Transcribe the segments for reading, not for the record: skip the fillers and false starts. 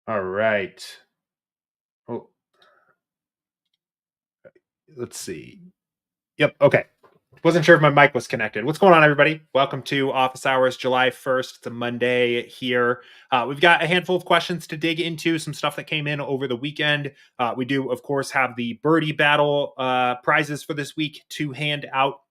All right. Oh, let's see. Yep. Okay. Wasn't sure if my mic was connected. What's going on, everybody? Welcome to Office Hours, July 1st. It's a Monday here. We've got a handful of questions to dig into, some stuff that came in over the weekend. We do, of course, have the Birdie Battle prizes for this week to hand out.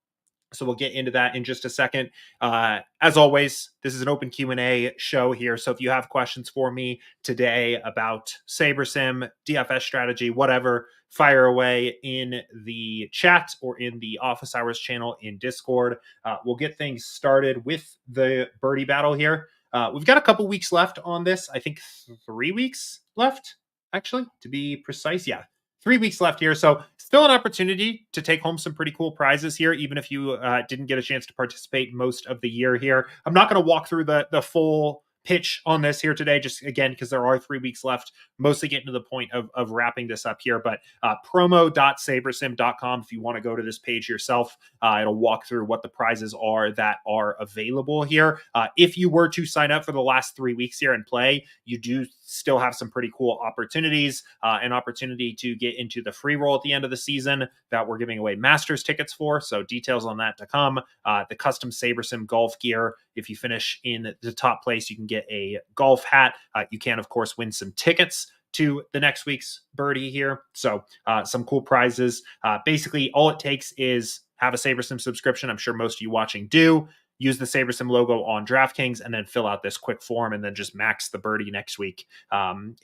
So we'll get into that in just a second. As always, this is an open Q&A show here. So if you have questions for me today about SaberSim, DFS strategy, whatever, fire away in the chat or in the Office Hours channel in Discord. We'll get things started with the Birdie Battle here. We've got a couple weeks left on this. I think 3 weeks left, actually, to be precise. Yeah, 3 weeks left here. So still an opportunity to take home some pretty cool prizes here, even if you didn't get a chance to participate most of the year here. I'm not going to walk through the full pitch on this here today, just again, because there are 3 weeks left, mostly getting to the point of wrapping this up here. But promo.sabersim.com, if you want to go to this page yourself, it'll walk through what the prizes are that are available here. If you were to sign up for the last 3 weeks here and play, you do still have some pretty cool opportunities, an opportunity to get into the free roll at the end of the season that we're giving away Masters tickets for. So details on that to come. The custom SaberSim golf gear. If you finish in the top place, you can get a golf hat. You can, of course, win some tickets to the next week's birdie here. So some cool prizes. Basically, all it takes is have a SaberSim subscription. I'm sure most of you watching do. Use the SaberSim logo on DraftKings and then fill out this quick form and then just max the birdie next week. And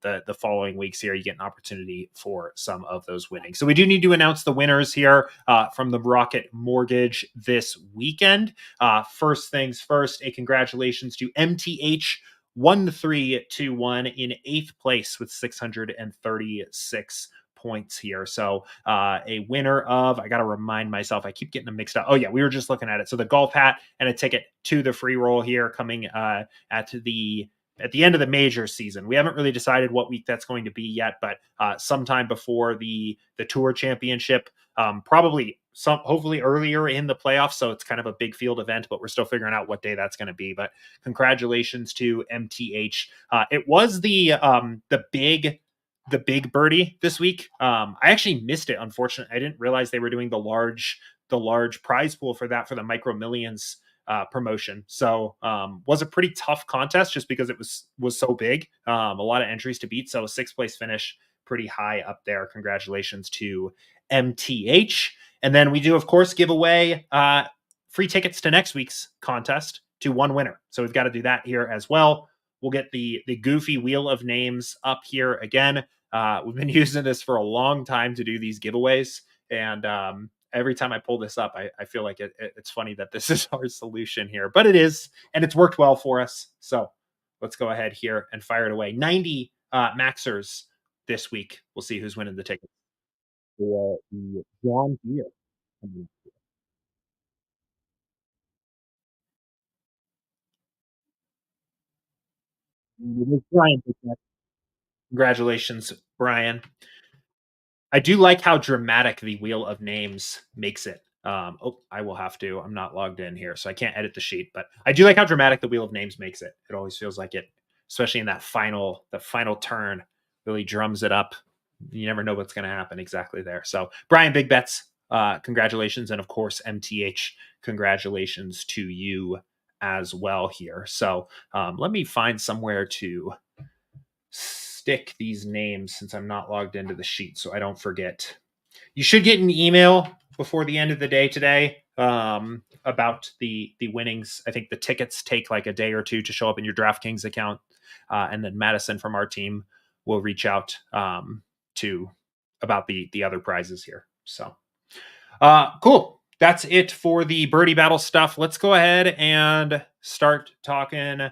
the following weeks here, you get an opportunity for some of those winnings. So we do need to announce the winners here from the Rocket Mortgage this weekend. First things first, a congratulations to MTH 1321 in 8th place with 636 points here. So a winner of, I got to remind myself, I keep getting them mixed up. Oh yeah, we were just looking at it. So the golf hat and a ticket to the free roll here coming at the end of the major season. We haven't really decided what week that's going to be yet, but sometime before the tour championship, probably hopefully earlier in the playoffs. So it's kind of a big field event, but we're still figuring out what day that's going to be. But congratulations to MTH. It was the big birdie this week. I actually missed it. Unfortunately, I didn't realize they were doing the large prize pool for that for the Micro Millions promotion. So was a pretty tough contest just because it was so big. A lot of entries to beat. So a 6th place finish, pretty high up there. Congratulations to MTH. And then we do, of course, give away free tickets to next week's contest to one winner. So we've got to do that here as well. We'll get the goofy wheel of names up here again. We've been using this for a long time to do these giveaways. And every time I pull this up, I feel like it's funny that this is our solution here. But it is, and it's worked well for us. So let's go ahead here and fire it away. 90 Maxers this week. We'll see who's winning the tickets for the John Deere. Brian, congratulations, Brian. I do like how dramatic the wheel of names makes it. I will have to. I'm not logged in here, so I can't edit the sheet. But I do like how dramatic the wheel of names makes it. It always feels like it, especially in the final turn, really drums it up. You never know what's going to happen exactly there. So Brian, big bets. Congratulations, and of course MTH, congratulations to you as well here. So let me find somewhere to stick these names since I'm not logged into the sheet so I don't forget. You should get an email before the end of the day today about the winnings. I think the tickets take like a day or two to show up in your DraftKings account. And then Madison from our team will reach out to about the other prizes here. So cool. That's it for the Birdie Battle stuff. Let's go ahead and start talking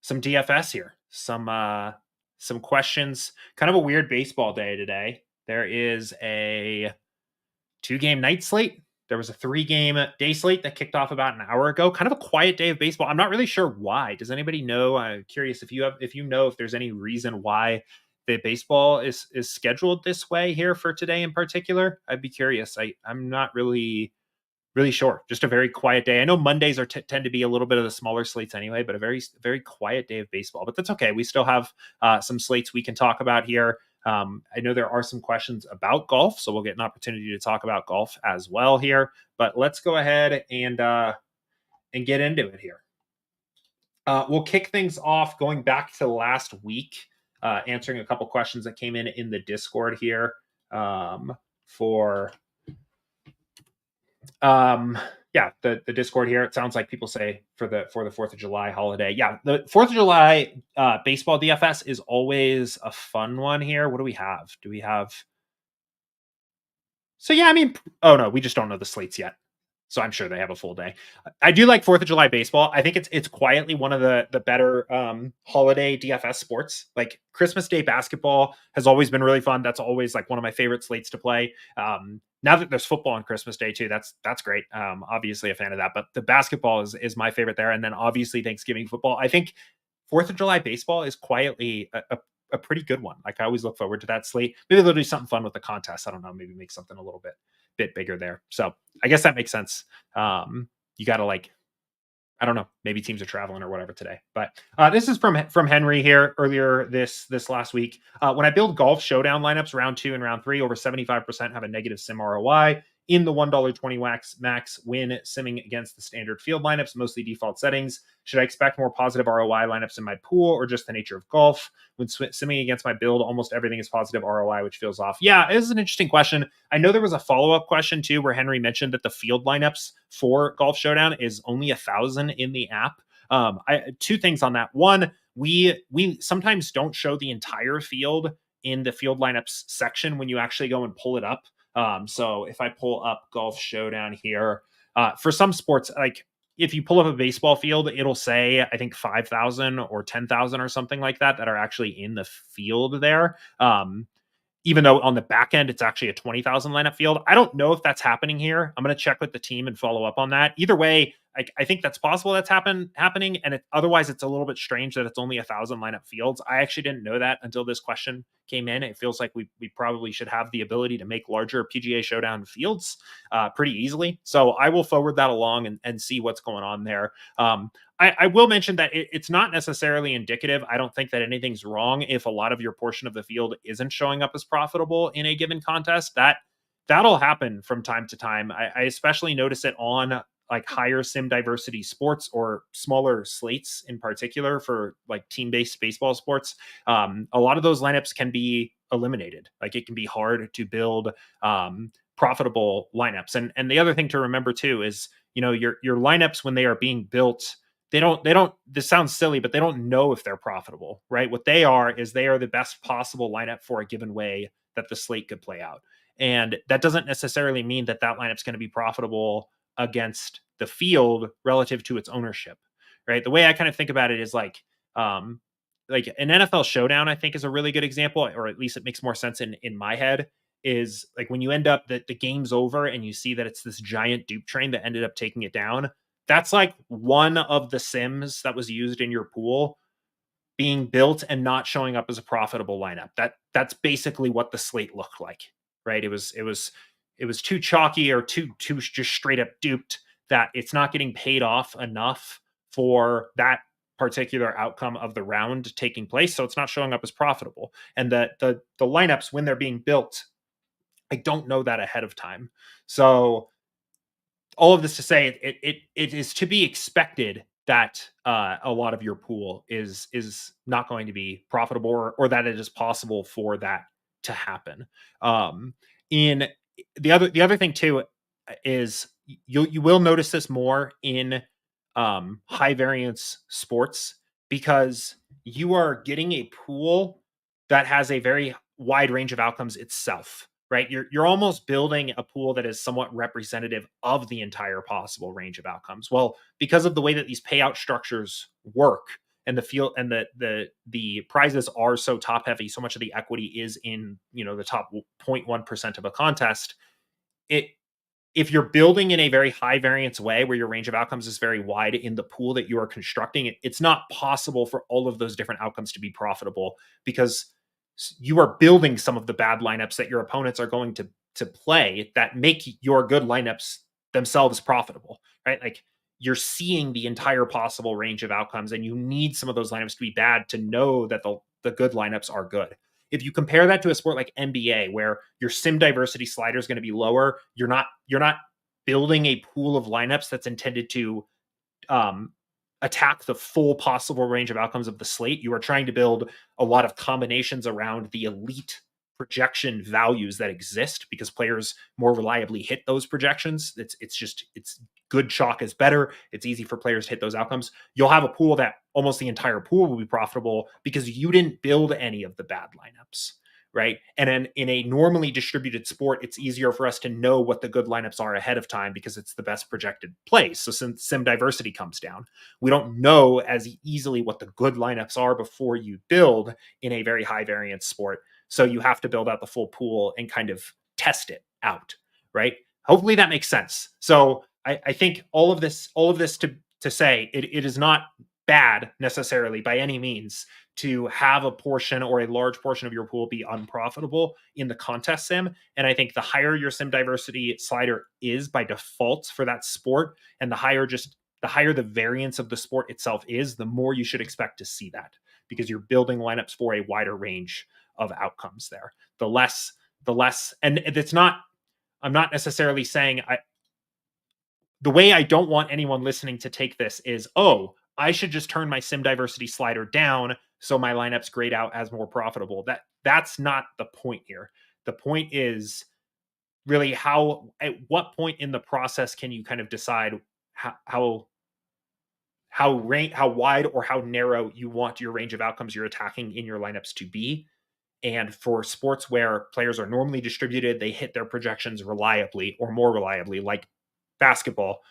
some DFS here. Some questions. Kind of a weird baseball day today. There is a 2-game night slate. There was a 3-game day slate that kicked off about an hour ago. Kind of a quiet day of baseball. I'm not really sure why. Does anybody know? I'm curious if you know if there's any reason why the baseball is scheduled this way here for today in particular. I'd be curious. I'm not really really short, just a very quiet day. I know Mondays tend to be a little bit of the smaller slates anyway, but a very quiet day of baseball. But that's okay. We still have some slates we can talk about here. I know there are some questions about golf, so we'll get an opportunity to talk about golf as well here. But let's go ahead and get into it here. We'll kick things off going back to last week, answering a couple questions that came in the Discord here for the Discord here. It sounds like people say for the 4th of July holiday. Yeah, the 4th of July baseball DFS is always a fun one here. What do we have? So yeah, I mean, oh no, we just don't know the slates yet. So I'm sure they have a full day. I do like 4th of July baseball. I think it's quietly one of the better holiday DFS sports. Like Christmas Day basketball has always been really fun. That's always like one of my favorite slates to play. Now that there's football on Christmas Day too, that's great. Obviously a fan of that, but the basketball is my favorite there. And then obviously Thanksgiving football. I think 4th of July baseball is quietly a pretty good one. Like I always look forward to that slate. Maybe they'll do something fun with the contest. I don't know. Maybe make something a little bit bigger there. So I guess that makes sense. You got to like, I don't know, maybe teams are traveling or whatever today. But this is from Henry here earlier this last week. When I build golf showdown lineups, round 2 and round 3, over 75% have a negative sim ROI. In the $1.20 max win simming against the standard field lineups, mostly default settings. Should I expect more positive ROI lineups in my pool or just the nature of golf? When simming against my build, almost everything is positive ROI, which feels off. Yeah, this is an interesting question. I know there was a follow-up question too, where Henry mentioned that the field lineups for Golf Showdown is only 1,000 in the app. Two things on that. One, we sometimes don't show the entire field in the field lineups section when you actually go and pull it up. So if I pull up Golf Showdown here, for some sports, like if you pull up a baseball field, it'll say, I think 5,000 or 10,000 or something like that are actually in the field there. Even though on the back end, it's actually a 20,000 lineup field. I don't know if that's happening here. I'm going to check with the team and follow up on that. Either way, I think that's possible that's happening. And otherwise, it's a little bit strange that it's only 1,000 lineup fields. I actually didn't know that until this question came in. It feels like we probably should have the ability to make larger PGA Showdown fields pretty easily. So I will forward that along and see what's going on there. I will mention that it's not necessarily indicative. I don't think that anything's wrong if a lot of your portion of the field isn't showing up as profitable in a given contest. That'll happen from time to time. I especially notice it on like higher sim diversity sports or smaller slates in particular for like team-based baseball sports. A lot of those lineups can be eliminated. Like it can be hard to build profitable lineups. And the other thing to remember too is, your lineups when they are being built, they don't, this sounds silly, but they don't know if they're profitable, right? What they are is they are the best possible lineup for a given way that the slate could play out. And that doesn't necessarily mean that lineup's going to be profitable against the field relative to its ownership, right? The way I kind of think about it is like an NFL showdown, I think is a really good example, or at least it makes more sense in my head, is like when you end up the game's over and you see that it's this giant dupe train that ended up taking it down. That's like one of the sims that was used in your pool being built and not showing up as a profitable lineup. That's basically what the slate looked like, right? It was too chalky or too just straight up duped that it's not getting paid off enough for that particular outcome of the round taking place. So it's not showing up as profitable. And the lineups when they're being built, I don't know that ahead of time. So all of this to say, it is to be expected that a lot of your pool is not going to be profitable, or that it is possible for that to happen. In the other thing too is you will notice this more in high variance sports, because you are getting a pool that has a very wide range of outcomes itself, right? You're almost building a pool that is somewhat representative of the entire possible range of outcomes. Well, because of the way that these payout structures work, and the field and the prizes are so top heavy, so much of the equity is in the top 0.1% of a contest. If you're building in a very high variance way where your range of outcomes is very wide in the pool that you are constructing, it's not possible for all of those different outcomes to be profitable, because you are building some of the bad lineups that your opponents are going to play that make your good lineups themselves profitable, right? Like you're seeing the entire possible range of outcomes, and you need some of those lineups to be bad to know that the good lineups are good. If you compare that to a sport like NBA, where your sim diversity slider is going to be lower, you're not building a pool of lineups that's intended to um, attack the full possible range of outcomes of the slate. You are trying to build a lot of combinations around the elite projection values that exist because players more reliably hit those projections. It's good chalk is better. It's easy for players to hit those outcomes. You'll have a pool that almost the entire pool will be profitable because you didn't build any of the bad lineups, right? And then in a normally distributed sport, it's easier for us to know what the good lineups are ahead of time because it's the best projected plays. So sim diversity comes down. We don't know as easily what the good lineups are before you build in a very high variance sport. So you have to build out the full pool and kind of test it out, right? Hopefully that makes sense. So I think all of this to say it is not bad necessarily by any means to have a portion or a large portion of your pool be unprofitable in the contest sim. And I think the higher your sim diversity slider is by default for that sport, and the higher the variance of the sport itself is, the more you should expect to see that because you're building lineups for a wider range of outcomes there. The less, and it's not, I'm not necessarily saying the way I don't want anyone listening to take this is, oh, I should just turn my sim diversity slider down so my lineups grade out as more profitable. That's not the point here. The point is really at what point in the process can you kind of decide how wide or how narrow you want your range of outcomes you're attacking in your lineups to be. And for sports where players are normally distributed, they hit their projections reliably or more reliably, like basketball,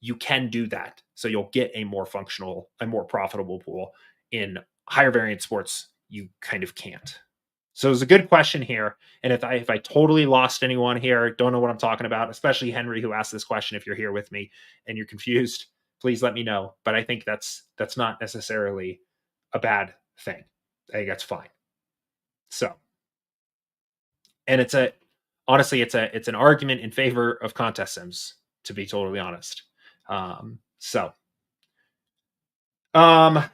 you can do that. So you'll get a more functional, a more profitable pool. In higher variance sports, you kind of can't. So it's a good question here. And if I totally lost anyone here, don't know what I'm talking about, especially Henry, who asked this question, if you're here with me and you're confused, please let me know. But I think that's not necessarily a bad thing. I think that's fine. So, and honestly, it's an argument in favor of contest sims, to be totally honest. So, yeah,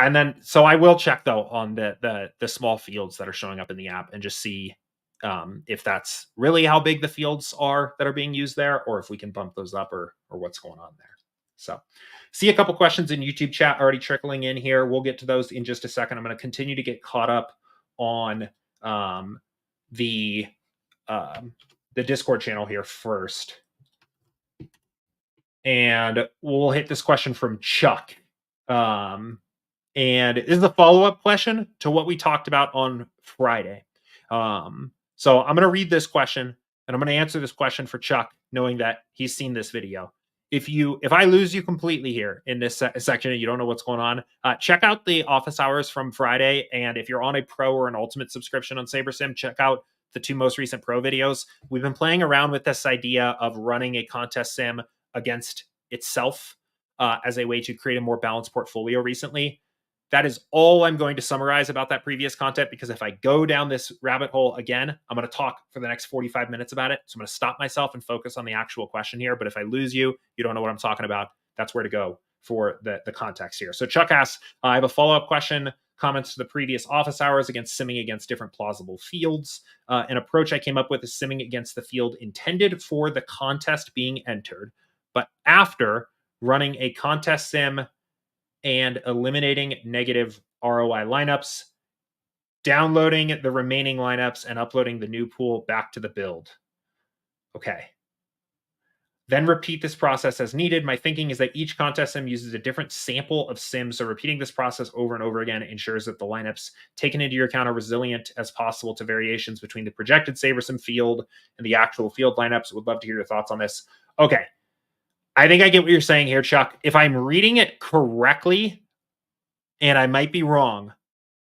and then so I will check though on the small fields that are showing up in the app and just see if that's really how big the fields are that are being used there, or if we can bump those up, or what's going on there. So, see a couple questions in YouTube chat already trickling in here. We'll get to those in just a second. I'm going to continue to get caught up on the Discord channel here first, and we'll hit this question from Chuck. And this is a follow-up question to what we talked about on Friday. So I'm going to read this question and I'm going to answer this question for Chuck, knowing that he's seen this video. If I lose you completely here in this section and you don't know what's going on, check out the office hours from Friday. And if you're on a pro or an ultimate subscription on SaberSim, check out the 2 most recent pro videos. We've been playing around with this idea of running a contest sim against itself as a way to create a more balanced portfolio recently. That is all I'm going to summarize about that previous content, because if I go down this rabbit hole again, I'm going to talk for the next 45 minutes about it. So I'm going to stop myself and focus on the actual question here. But if I lose you, you don't know what I'm talking about, that's where to go for the context here. So Chuck asks, I have a follow-up question, comments to the previous office hours against simming against different plausible fields. An approach I came up with is simming against the field intended for the contest being entered, but after running a contest sim and eliminating negative ROI lineups, downloading the remaining lineups, and uploading the new pool back to the build. Okay. Then repeat this process as needed. My thinking is that each contest sim uses a different sample of sims, so repeating this process over and over again ensures that the lineups taken into your account are resilient as possible to variations between the projected SaberSim field and the actual field lineups. Would love to hear your thoughts on this. Okay. I think I get what you're saying here, Chuck. If I'm reading it correctly, and I might be wrong,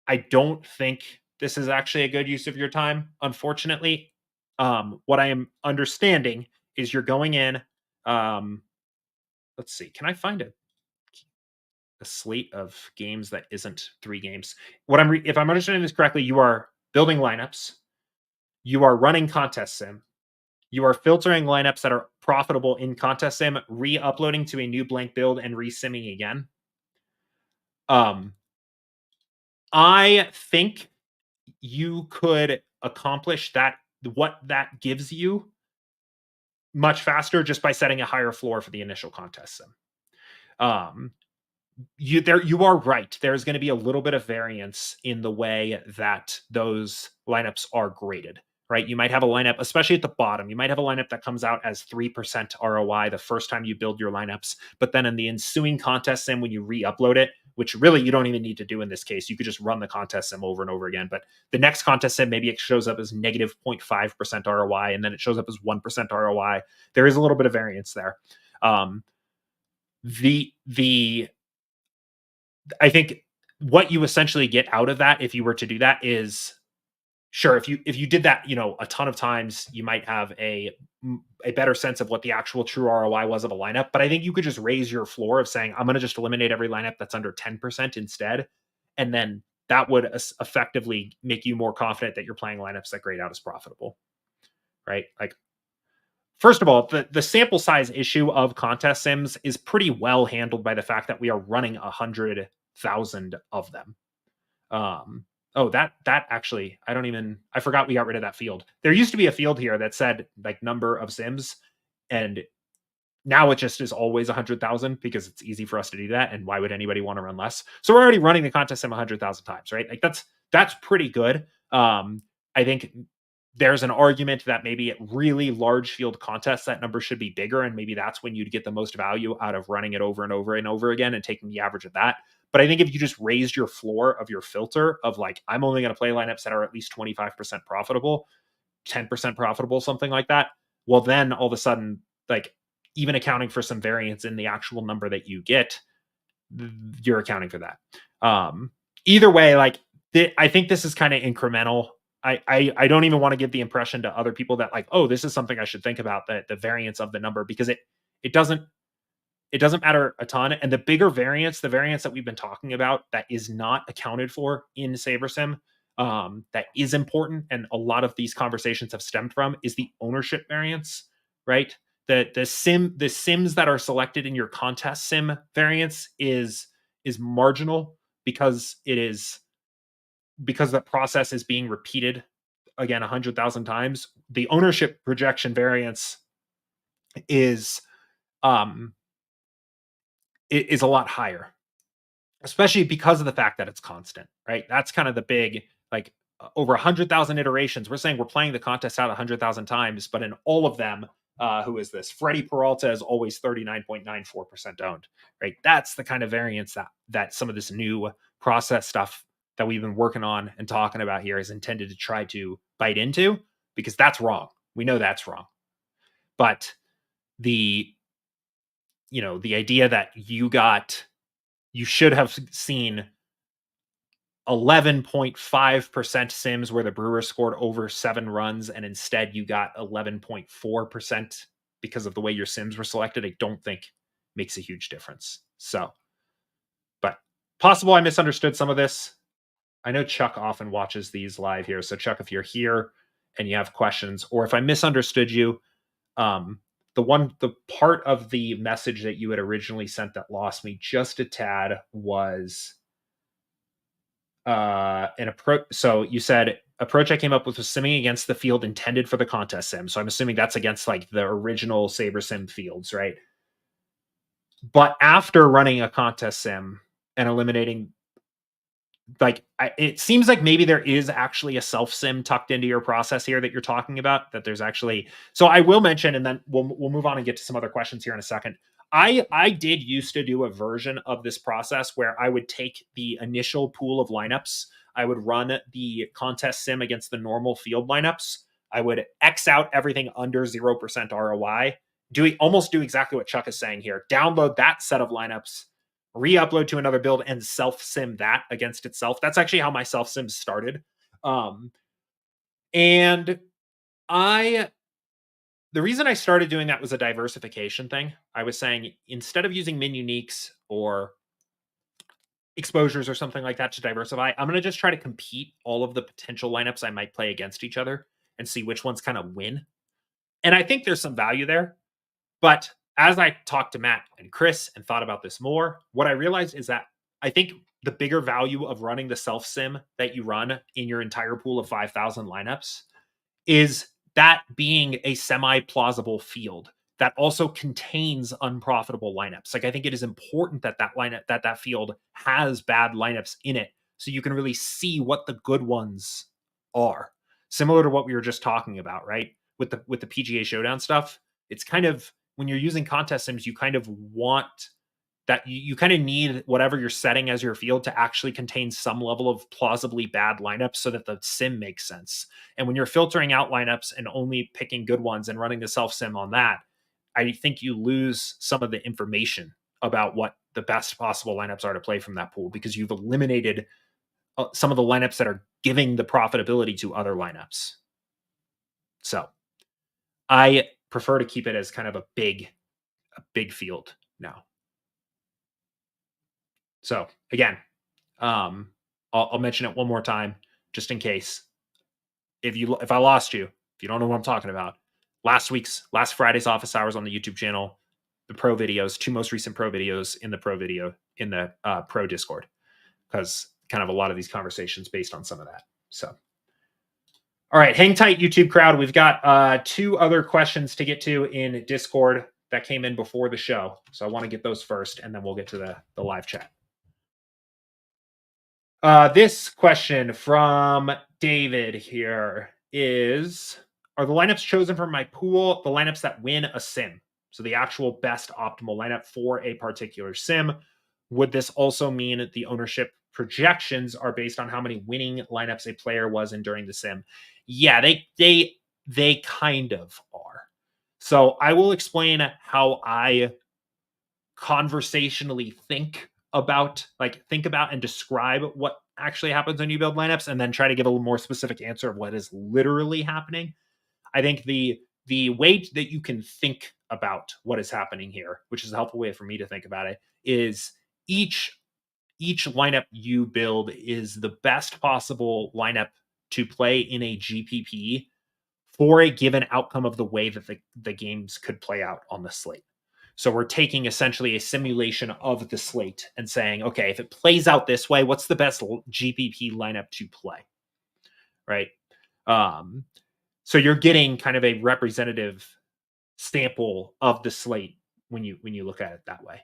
I don't think this is actually a good use of your time, unfortunately. What I am understanding is you're going in. Let's see. Can I find a slate of games that isn't 3 games? If I'm understanding this correctly, you are building lineups. You are running contest sim. You are filtering lineups that are profitable in contest sim, re-uploading to a new blank build, and re-simming again. I think you could accomplish that, what that gives you, much faster just by setting a higher floor for the initial contest sim. Um, you are right. There's going to be a little bit of variance in the way that those lineups are graded, right? You might have a lineup, especially at the bottom, you might have a lineup that comes out as 3% ROI the first time you build your lineups, but then in the ensuing contest sim, when you re-upload it, which really you don't even need to do in this case, you could just run the contest sim over and over again. But the next contest sim, maybe it shows up as negative 0.5% ROI, and then it shows up as 1% ROI. There is a little bit of variance there. The I think what you essentially get out of that, if you were to do that, is sure, if you did that, a ton of times, you might have a better sense of what the actual true ROI was of a lineup. But I think you could just raise your floor of saying, I'm going to just eliminate every lineup that's under 10% instead, and then that would effectively make you more confident that you're playing lineups that grade out as profitable, right? Like, first of all, the sample size issue of contest sims is pretty well handled by the fact that we are running 100,000 of them. Oh, that actually, I forgot we got rid of that field. There used to be a field here that said like number of sims, and now it just is always 100,000 because it's easy for us to do that. And why would anybody want to run less? So we're already running the contest sim 100,000 times, right? Like that's pretty good. I think there's an argument that maybe at really large field contests, that number should be bigger. And maybe that's when you'd get the most value out of running it over and over and over again and taking the average of that. But I think if you just raised your floor of your filter of like, I'm only going to play lineups that are at least 25% profitable, 10% profitable, something like that. Well, then all of a sudden, like even accounting for some variance in the actual number that you get, you're accounting for that. Either way, like I think this is kind of incremental. I don't even want to give the impression to other people that like, oh, this is something I should think about, that the variance of the number, because it doesn't matter a ton. And the bigger variance, the variance that we've been talking about that is not accounted for in SaberSim, that is important, and a lot of these conversations have stemmed from, is the ownership variance, right? The sims that are selected in your contest sim variance is marginal because the process is being repeated again 100,000 times. The ownership projection variance is is a lot higher, especially because of the fact that it's constant, right? That's kind of the big, like, over 100,000 iterations. We're saying we're playing the contest out 100,000 times, but in all of them, who is this? Freddie Peralta is always 39.94% owned, right? That's the kind of variance that some of this new process stuff that we've been working on and talking about here is intended to try to bite into, because that's wrong. We know that's wrong. But the idea that you should have seen 11.5% sims where the Brewers scored over 7 runs, and instead you got 11.4% because of the way your sims were selected, I don't think makes a huge difference. So, but possible I misunderstood some of this. I know Chuck often watches these live here. So Chuck, if you're here and you have questions, or if I misunderstood you, the part of the message that you had originally sent that lost me just a tad was an approach. So you said approach I came up with was simming against the field intended for the contest sim. So I'm assuming that's against like the original SaberSim fields, right? But after running a contest sim and eliminating, like, it seems like maybe there is actually a self sim tucked into your process here that you're talking about, that there's actually, so I will mention, and then we'll move on and get to some other questions here in a second. I did used to do a version of this process where I would take the initial pool of lineups, I would run the contest sim against the normal field lineups, I would X out everything under 0% ROI, almost do exactly what Chuck is saying here, download that set of lineups, re-upload to another build, and self-sim that against itself. That's actually how my self-sim started. And the reason I started doing that was a diversification thing. I was saying, instead of using min uniques or exposures or something like that to diversify, I'm going to just try to compete all of the potential lineups I might play against each other and see which ones kind of win. And I think there's some value there. But as I talked to Matt and Chris and thought about this more, what I realized is that I think the bigger value of running the self sim that you run in your entire pool of 5,000 lineups is that being a semi plausible field that also contains unprofitable lineups. Like I think it is important that that field has bad lineups in it so you can really see what the good ones are. Similar to what we were just talking about, right? With the PGA Showdown stuff, it's kind of when you're using contest sims, you kind of want that you kind of need whatever you're setting as your field to actually contain some level of plausibly bad lineups so that the sim makes sense. And when you're filtering out lineups and only picking good ones and running the self sim on that, I think you lose some of the information about what the best possible lineups are to play from that pool because you've eliminated some of the lineups that are giving the profitability to other lineups. So I prefer to keep it as kind of a big field now. So again, I'll mention it one more time just in case. If I lost you, if you don't know what I'm talking about, last Friday's office hours on the YouTube channel, the pro videos, 2 most recent pro videos in the pro Discord, because kind of a lot of these conversations based on some of that. So, all right, hang tight, YouTube crowd. We've got 2 other questions to get to in Discord that came in before the show, so I want to get those first, and then we'll get to the live chat. This question from David here is, are the lineups chosen from my pool the lineups that win a sim? So the actual best optimal lineup for a particular sim. Would this also mean that the ownership projections are based on how many winning lineups a player was in during the sim? Yeah, they kind of are. So I will explain how I conversationally think about and describe what actually happens when you build lineups and then try to give a little more specific answer of what is literally happening. I think the way that you can think about what is happening here, which is a helpful way for me to think about it, is each lineup you build is the best possible lineup to play in a GPP for a given outcome of the way that the games could play out on the slate. So we're taking essentially a simulation of the slate and saying, okay, if it plays out this way, what's the best GPP lineup to play? Right. So you're getting kind of a representative sample of the slate when you look at it that way.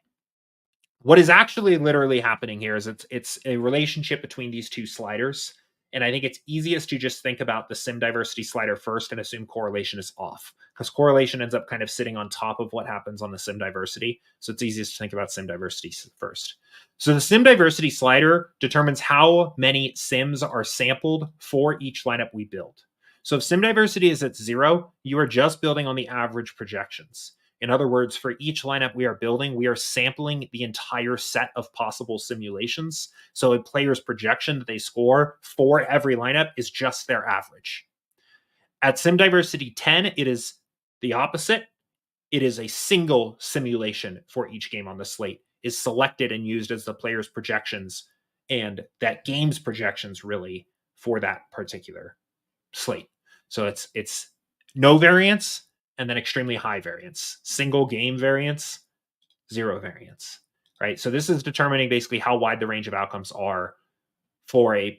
What is actually literally happening here is it's a relationship between these 2 sliders. And I think it's easiest to just think about the sim diversity slider first and assume correlation is off, because correlation ends up kind of sitting on top of what happens on the sim diversity. So it's easiest to think about sim diversity first. So the sim diversity slider determines how many sims are sampled for each lineup we build. So if sim diversity is at 0, you are just building on the average projections. In other words, for each lineup we are building, we are sampling the entire set of possible simulations. So a player's projection that they score for every lineup is just their average. At sim diversity 10, it is the opposite. It is a single simulation for each game on the slate is selected and used as the player's projections, and that game's projections really for that particular slate. So it's no variance and then extremely high variance, single game variance, 0 variance, right? So this is determining basically how wide the range of outcomes are for a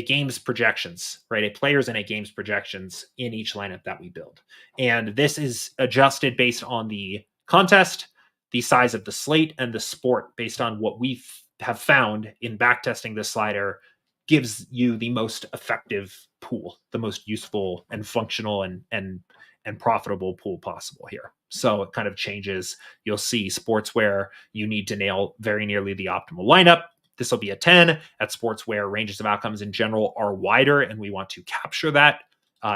game's projections, right? A player's and a game's projections in each lineup that we build. And this is adjusted based on the contest, the size of the slate, and the sport based on what we have found in backtesting this slider gives you the most effective pool, the most useful and functional and profitable pool possible here. So it kind of changes. You'll see sports where you need to nail very nearly the optimal lineup. This will be a 10. At sports where ranges of outcomes in general are wider and we want to capture that,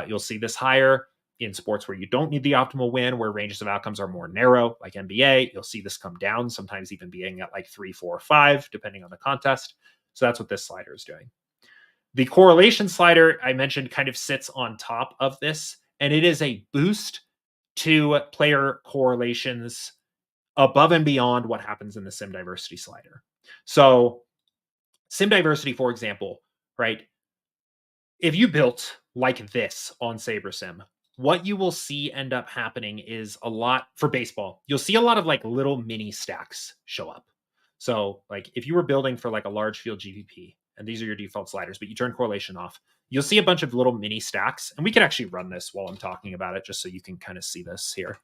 you'll see this higher. In sports where you don't need the optimal win, where ranges of outcomes are more narrow, like NBA, you'll see this come down, sometimes even being at like 3, 4, 5, depending on the contest. So that's what this slider is doing. The correlation slider I mentioned kind of sits on top of this, and it is a boost to player correlations above and beyond what happens in the sim diversity slider. So sim diversity, for example, right? If you built like this on SaberSim, what you will see end up happening is a lot for baseball. You'll see a lot of like little mini stacks show up. So, like if you were building for like a large field GPP, and these are your default sliders, but you turn correlation off, you'll see a bunch of little mini stacks. And we can actually run this while I'm talking about it, just so you can kind of see this here.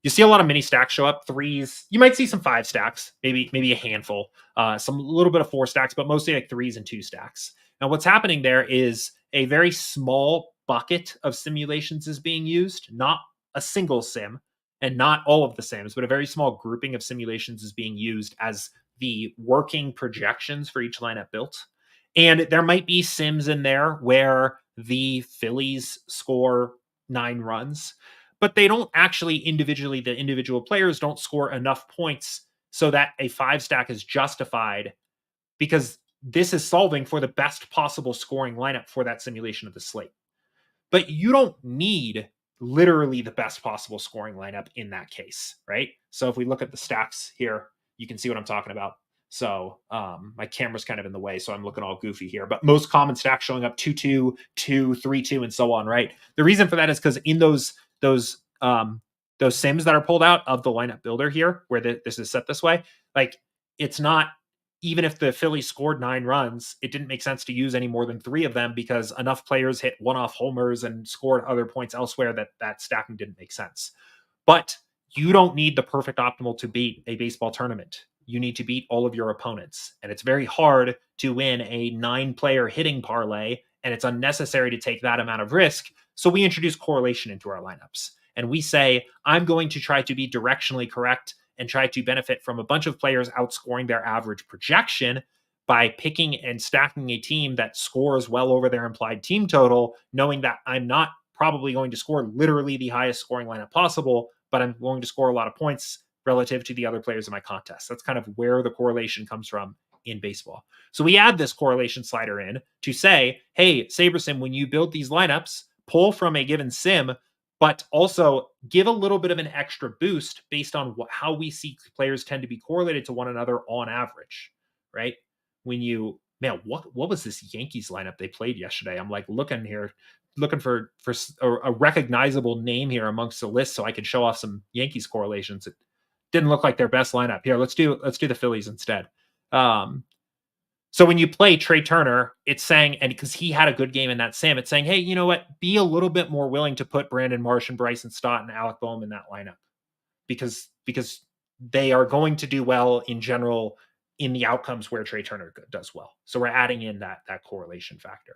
You see a lot of mini stacks show up, threes. You might see some 5 stacks, maybe a handful, some little bit of 4 stacks, but mostly like 3s and 2 stacks. Now, what's happening there is a very small bucket of simulations is being used, not a single sim and not all of the sims, but a very small grouping of simulations is being used as the working projections for each lineup built. And there might be sims in there where the Phillies score 9 runs, but they don't actually individually, the individual players don't score enough points so that a 5 stack is justified, because this is solving for the best possible scoring lineup for that simulation of the slate. But you don't need literally the best possible scoring lineup in that case, right? So if we look at the stacks here, you can see what I'm talking about. So my camera's kind of in the way, so I'm looking all goofy here. But most common stacks showing up 2-2, 2, 3-2, and so on, right? The reason for that is because in those sims that are pulled out of the lineup builder here, where this is set this way, like it's not, even if the Phillies scored 9 runs, it didn't make sense to use any more than 3 of them because enough players hit one-off homers and scored other points elsewhere that stacking didn't make sense. But you don't need the perfect optimal to beat a baseball tournament. You need to beat all of your opponents. And it's very hard to win a 9-player hitting parlay, and it's unnecessary to take that amount of risk. So we introduce correlation into our lineups. And we say, I'm going to try to be directionally correct and try to benefit from a bunch of players outscoring their average projection by picking and stacking a team that scores well over their implied team total, knowing that I'm not probably going to score literally the highest scoring lineup possible, but I'm going to score a lot of points relative to the other players in my contest. That's kind of where the correlation comes from in baseball. So we add this correlation slider in to say, hey, SaberSim, when you build these lineups, pull from a given sim, but also give a little bit of an extra boost based on how we see players tend to be correlated to one another on average, right? When you, man, what was this Yankees lineup they played yesterday? I'm like looking for a recognizable name here amongst the list so I could show off some Yankees correlations. It didn't look like their best lineup. Here, let's do the Phillies instead. So when you play Trey Turner, it's saying, and because he had a good game in that sim, it's saying, hey, you know what? Be a little bit more willing to put Brandon Marsh and Bryson Stott and Alec Boehm in that lineup because they are going to do well in general in the outcomes where Trey Turner does well. So we're adding in that correlation factor.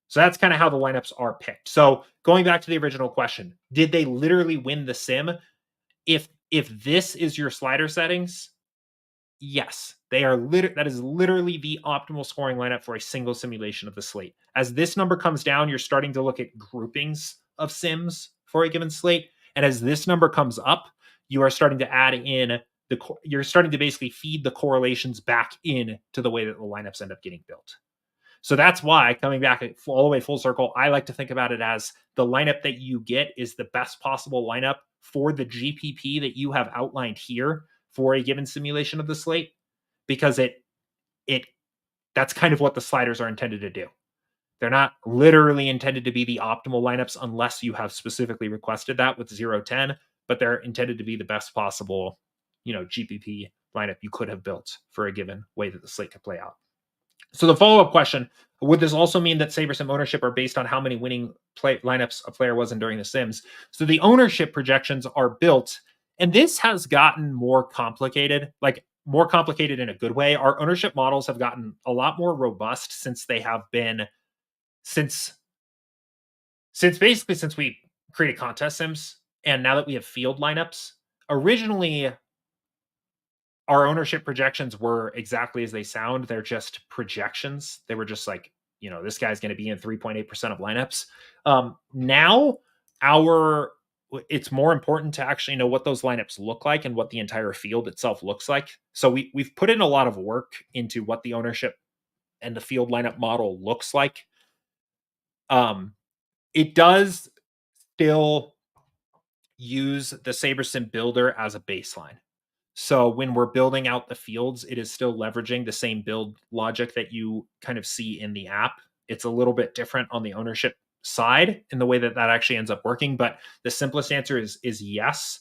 So that's kind of how the lineups are picked. So going back to the original question, did they literally win the sim? If this is your slider settings, yes, they are. That is literally the optimal scoring lineup for a single simulation of the slate. As this number comes down, you're starting to look at groupings of sims for a given slate, and as this number comes up, you are starting to add in you're starting to basically feed the correlations back in to the way that the lineups end up getting built. So that's why, coming back all the way full circle, I like to think about it as the lineup that you get is the best possible lineup for the GPP that you have outlined here for a given simulation of the slate, because that's kind of what the sliders are intended to do. They're not literally intended to be the optimal lineups unless you have specifically requested that with 0-10, but they're intended to be the best possible, GPP lineup you could have built for a given way that the slate could play out. So the follow-up question, would this also mean that SaberSim ownership are based on how many winning lineups a player was in during the sims? So the ownership projections are built, and this has gotten more complicated, like more complicated in a good way. Our ownership models have gotten a lot more robust since we created contest sims, and now that we have field lineups. Originally, our ownership projections were exactly as they sound. They're just projections. They were just like, this guy's going to be in 3.8% of lineups. Now it's more important to actually know what those lineups look like and what the entire field itself looks like. So we've put in a lot of work into what the ownership and the field lineup model looks like. It does still use the SaberSim builder as a baseline. So when we're building out the fields, it is still leveraging the same build logic that you kind of see in the app. It's a little bit different on the ownership side in the way that actually ends up working. But the simplest answer is yes,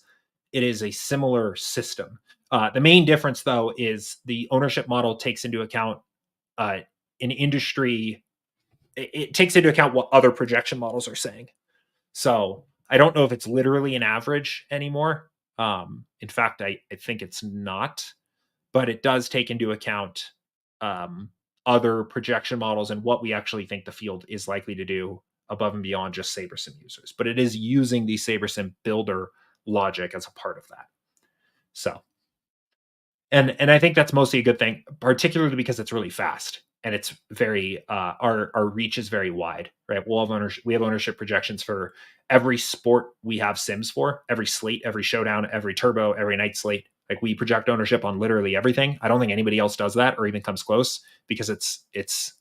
it is a similar system. The main difference, though, is the ownership model takes into account an industry. It takes into account what other projection models are saying. So I don't know if it's literally an average anymore. In fact, I think it's not, but it does take into account other projection models and what we actually think the field is likely to do above and beyond just SaberSim users. But it is using the SaberSim builder logic as a part of that. So, and I think that's mostly a good thing, particularly because it's really fast and it's very our reach is very wide, right? We have ownership projections for every sport we have sims for, every slate, every showdown, every turbo, every night slate. Like we project ownership on literally everything. I don't think anybody else does that or even comes close because it's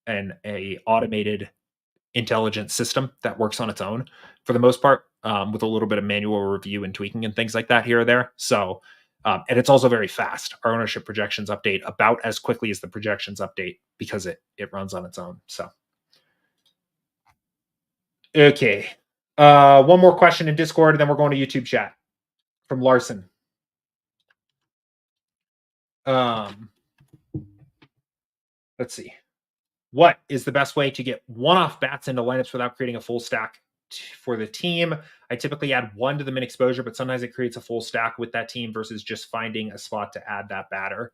a automated intelligent system that works on its own for the most part, with a little bit of manual review and tweaking and things like that here or there. So, and it's also very fast. Our ownership projections update about as quickly as the projections update because it runs on its own. So, okay. One more question in Discord, and then we're going to YouTube chat from Larson. Let's see. What is the best way to get one-off bats into lineups without creating a full stack for the team? I typically add one to the min exposure, but sometimes it creates a full stack with that team versus just finding a spot to add that batter.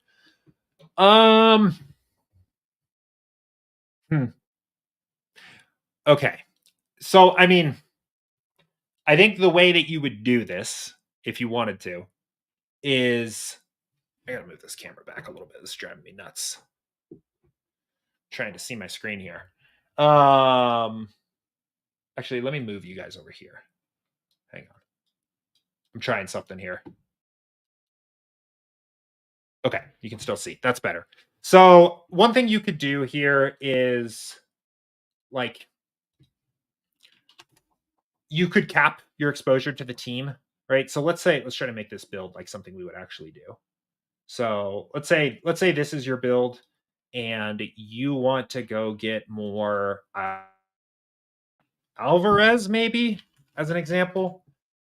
Okay. So, I mean, I think the way that you would do this, if you wanted to, is I gotta move this camera back a little bit. This is driving me nuts. Trying to see my screen here. Actually, let me move you guys over here. Hang on. I'm trying something here. Okay, you can still see. That's better. So one thing you could do here is like you could cap your exposure to the team, right? So let's try to make this build like something we would actually do. So let's say this is your build and you want to go get more Alvarez maybe as an example,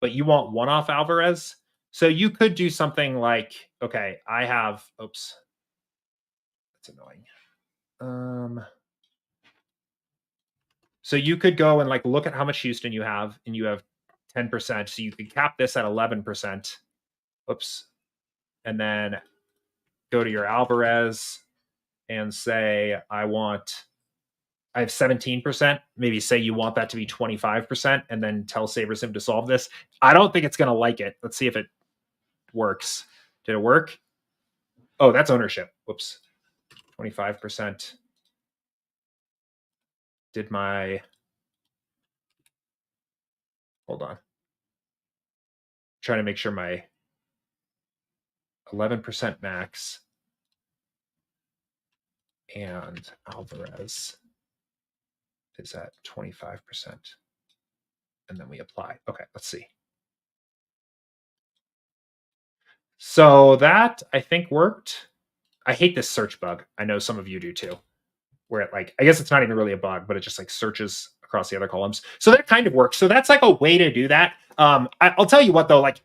but you want one-off Alvarez. So you could do something like, okay, I have, oops, that's annoying. So you could go and like look at how much Houston you have, and you have 10%. So you could cap this at 11%. Oops. And then go to your Alvarez and say, I have 17%. Maybe say you want that to be 25%, and then tell SaberSim to solve this. I don't think it's going to like it. Let's see if it works. Did it work? Oh, that's ownership. Whoops. 25%. Hold on. Trying to make sure my 11% max and Alvarez is at 25%. And then we apply. Okay, let's see. So that I think worked. I hate this search bug. I know some of you do too. Where it like, I guess it's not even really a bug, but it just like searches across the other columns. So that kind of works. So that's like a way to do that. I'll tell you what though, like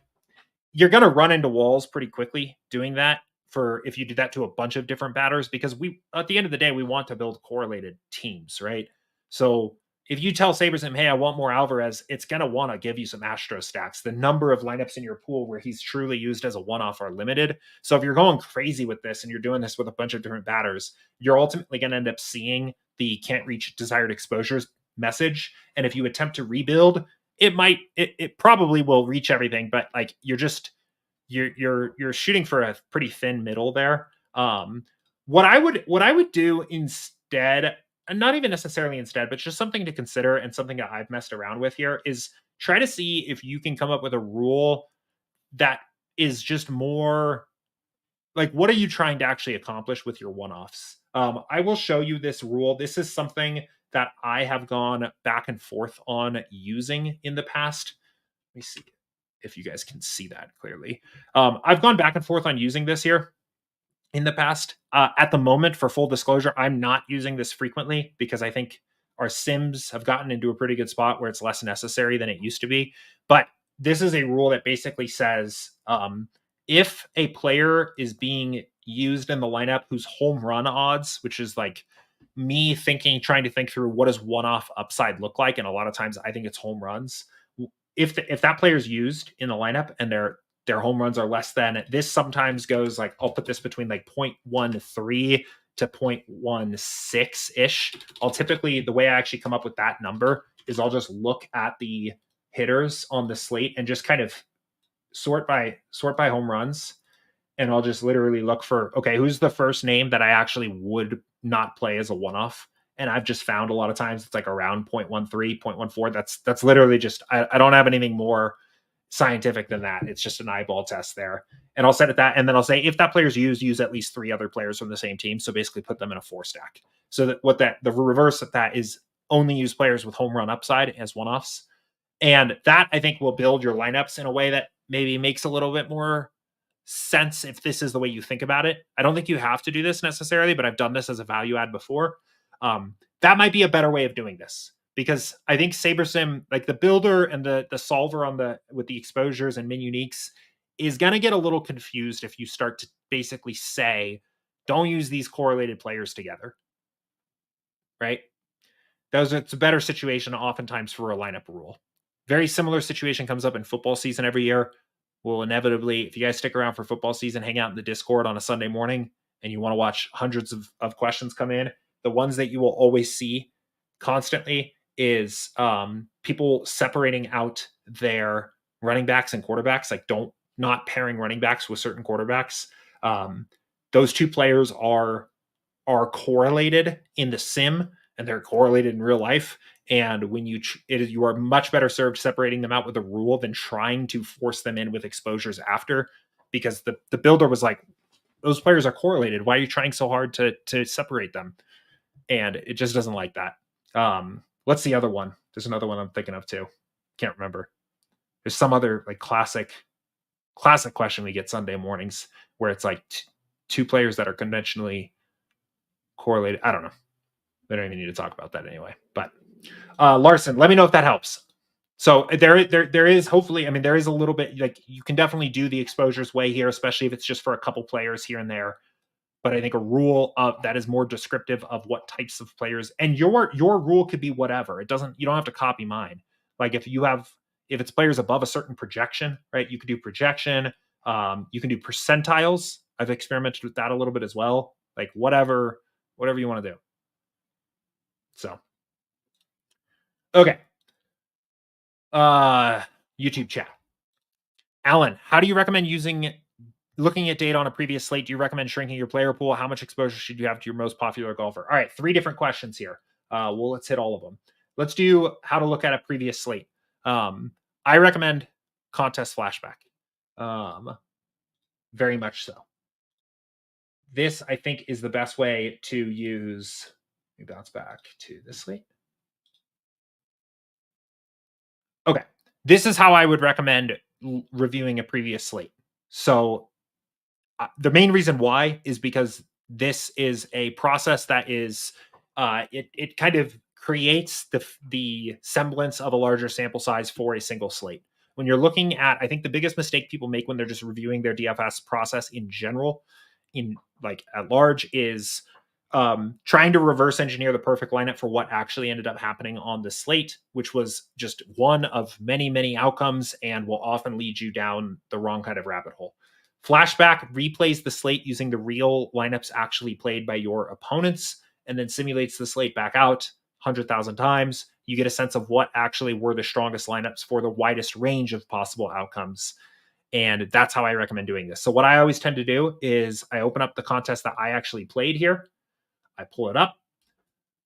you're going to run into walls pretty quickly doing that for if you do that to a bunch of different batters, because we, at the end of the day, we want to build correlated teams, right? So if you tell SaberSim, hey, I want more Alvarez, it's going to want to give you some Astro stacks. The number of lineups in your pool where he's truly used as a one-off are limited. So if you're going crazy with this and you're doing this with a bunch of different batters, you're ultimately going to end up seeing the can't reach desired exposures message. And if you attempt to rebuild, it probably will reach everything, but like you're shooting for a pretty thin middle there. What I would do instead, and not even necessarily instead, but just something to consider and something that I've messed around with here is try to see if you can come up with a rule that is just more like, what are you trying to actually accomplish with your one-offs? I will show you this rule. This is something that I have gone back and forth on using in the past. Let me see if you guys can see that clearly. I've gone back and forth on using this here in the past. At the moment, for full disclosure, I'm not using this frequently because I think Our sims have gotten into a pretty good spot where it's less necessary than it used to be. But this is a rule that basically says if a player is being used in the lineup whose home run odds, which is like me trying to think through what does one-off upside look like, and a lot of times I think it's home runs. If that player is used in the lineup and their home runs are less than, this sometimes goes like, I'll put this between like 0.13 to 0.16 ish. I'll typically, the way I actually come up with that number is I'll just look at the hitters on the slate and just kind of sort by home runs. And I'll just literally look for, okay, who's the first name that I actually would not play as a one-off? And I've just found a lot of times it's like around 0.13, 0.14. That's literally just, I don't have anything more scientific than that. It's just an eyeball test there. And I'll set it that. And then I'll say, if that player's used, use at least 3 other players from the same team. So basically put them in a 4 stack. So that the reverse of that is only use players with home run upside as one-offs. And that, I think, will build your lineups in a way that maybe makes a little bit more sense if this is the way you think about it. I don't think you have to do this necessarily, but I've done this as a value add before. That might be a better way of doing this, because I think SaberSim, like the builder and the solver with the exposures and min uniques, is going to get a little confused if you start to basically say, don't use these correlated players together, right? It's a better situation oftentimes for a lineup rule. Very similar situation comes up in football season every year. We'll inevitably, if you guys stick around for football season, hang out in the Discord on a Sunday morning and you want to watch hundreds of questions come in, the ones that you will always see constantly is people separating out their running backs and quarterbacks, like not pairing running backs with certain quarterbacks. Those two players are correlated in the sim and they're correlated in real life. And when you are much better served separating them out with a rule than trying to force them in with exposures after, because the builder was like, those players are correlated. Why are you trying so hard to separate them? And it just doesn't like that. What's the other one? There's another one I'm thinking of too. Can't remember. There's some other like classic question we get Sunday mornings where it's like two players that are conventionally correlated. I don't know. We don't even need to talk about that anyway. But Larson, let me know if that helps. So there is hopefully, I mean, there is a little bit, like you can definitely do the exposures way here, especially if it's just for a couple players here and there. But I think a rule that is more descriptive of what types of players, and your rule could be whatever. You don't have to copy mine. Like if it's players above a certain projection, right? You could do projection. You can do percentiles. I've experimented with that a little bit as well. Like whatever you want to do. So, okay. YouTube chat. Alan, how do you recommend looking at data on a previous slate? Do you recommend shrinking your player pool? How much exposure should you have to your most popular golfer? All right, 3 different questions here. Let's hit all of them. Let's do how to look at a previous slate. I recommend contest flashback. Very much so. This, I think, is the best way to use. Let me bounce back to this slate. Okay. This is how I would recommend reviewing a previous slate. So the main reason why is because this is a process that is it kind of creates the semblance of a larger sample size for a single slate. When you're looking at, I think the biggest mistake people make when they're just reviewing their DFS process in general, in like at large, is trying to reverse engineer the perfect lineup for what actually ended up happening on the slate, which was just one of many, many outcomes and will often lead you down the wrong kind of rabbit hole. Flashback replays the slate using the real lineups actually played by your opponents and then simulates the slate back out 100,000 times. You get a sense of what actually were the strongest lineups for the widest range of possible outcomes. And that's how I recommend doing this. So what I always tend to do is I open up the contest that I actually played here. I pull it up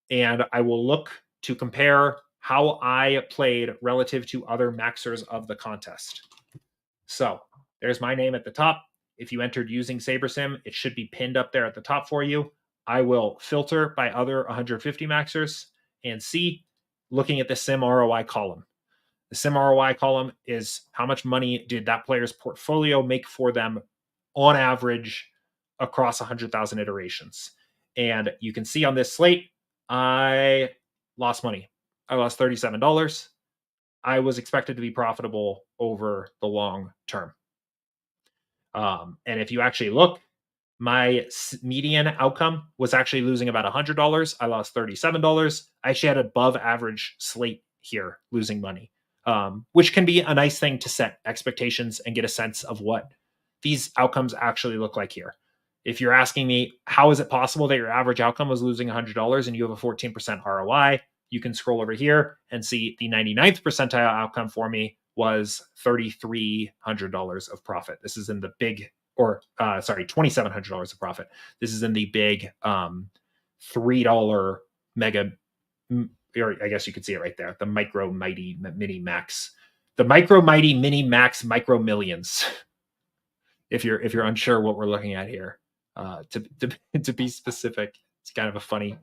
and I will look to compare how I played relative to other maxers of the contest. So there's my name at the top. If you entered using SaberSim, it should be pinned up there at the top for you. I will filter by other 150 maxers and see, looking at the sim ROI column. The sim ROI column is how much money did that player's portfolio make for them on average across 100,000 iterations. And you can see on this slate, I lost money. I lost $37. I was expected to be profitable over the long term. And if you actually look, my median outcome was actually losing about $100. I lost $37. I actually had above average slate here, losing money, which can be a nice thing to set expectations and get a sense of what these outcomes actually look like here. If you're asking me, how is it possible that your average outcome was losing $100 and you have a 14% ROI? You can scroll over here and see the 99th percentile outcome for me was $3,300 of profit. This is in the big, $2,700 of profit. This is in the big $3 mega, or I guess you could see it right there. The micro mighty mini max, the micro mighty mini max micro millions. If you're unsure what we're looking at here, to be specific, it's kind of a funny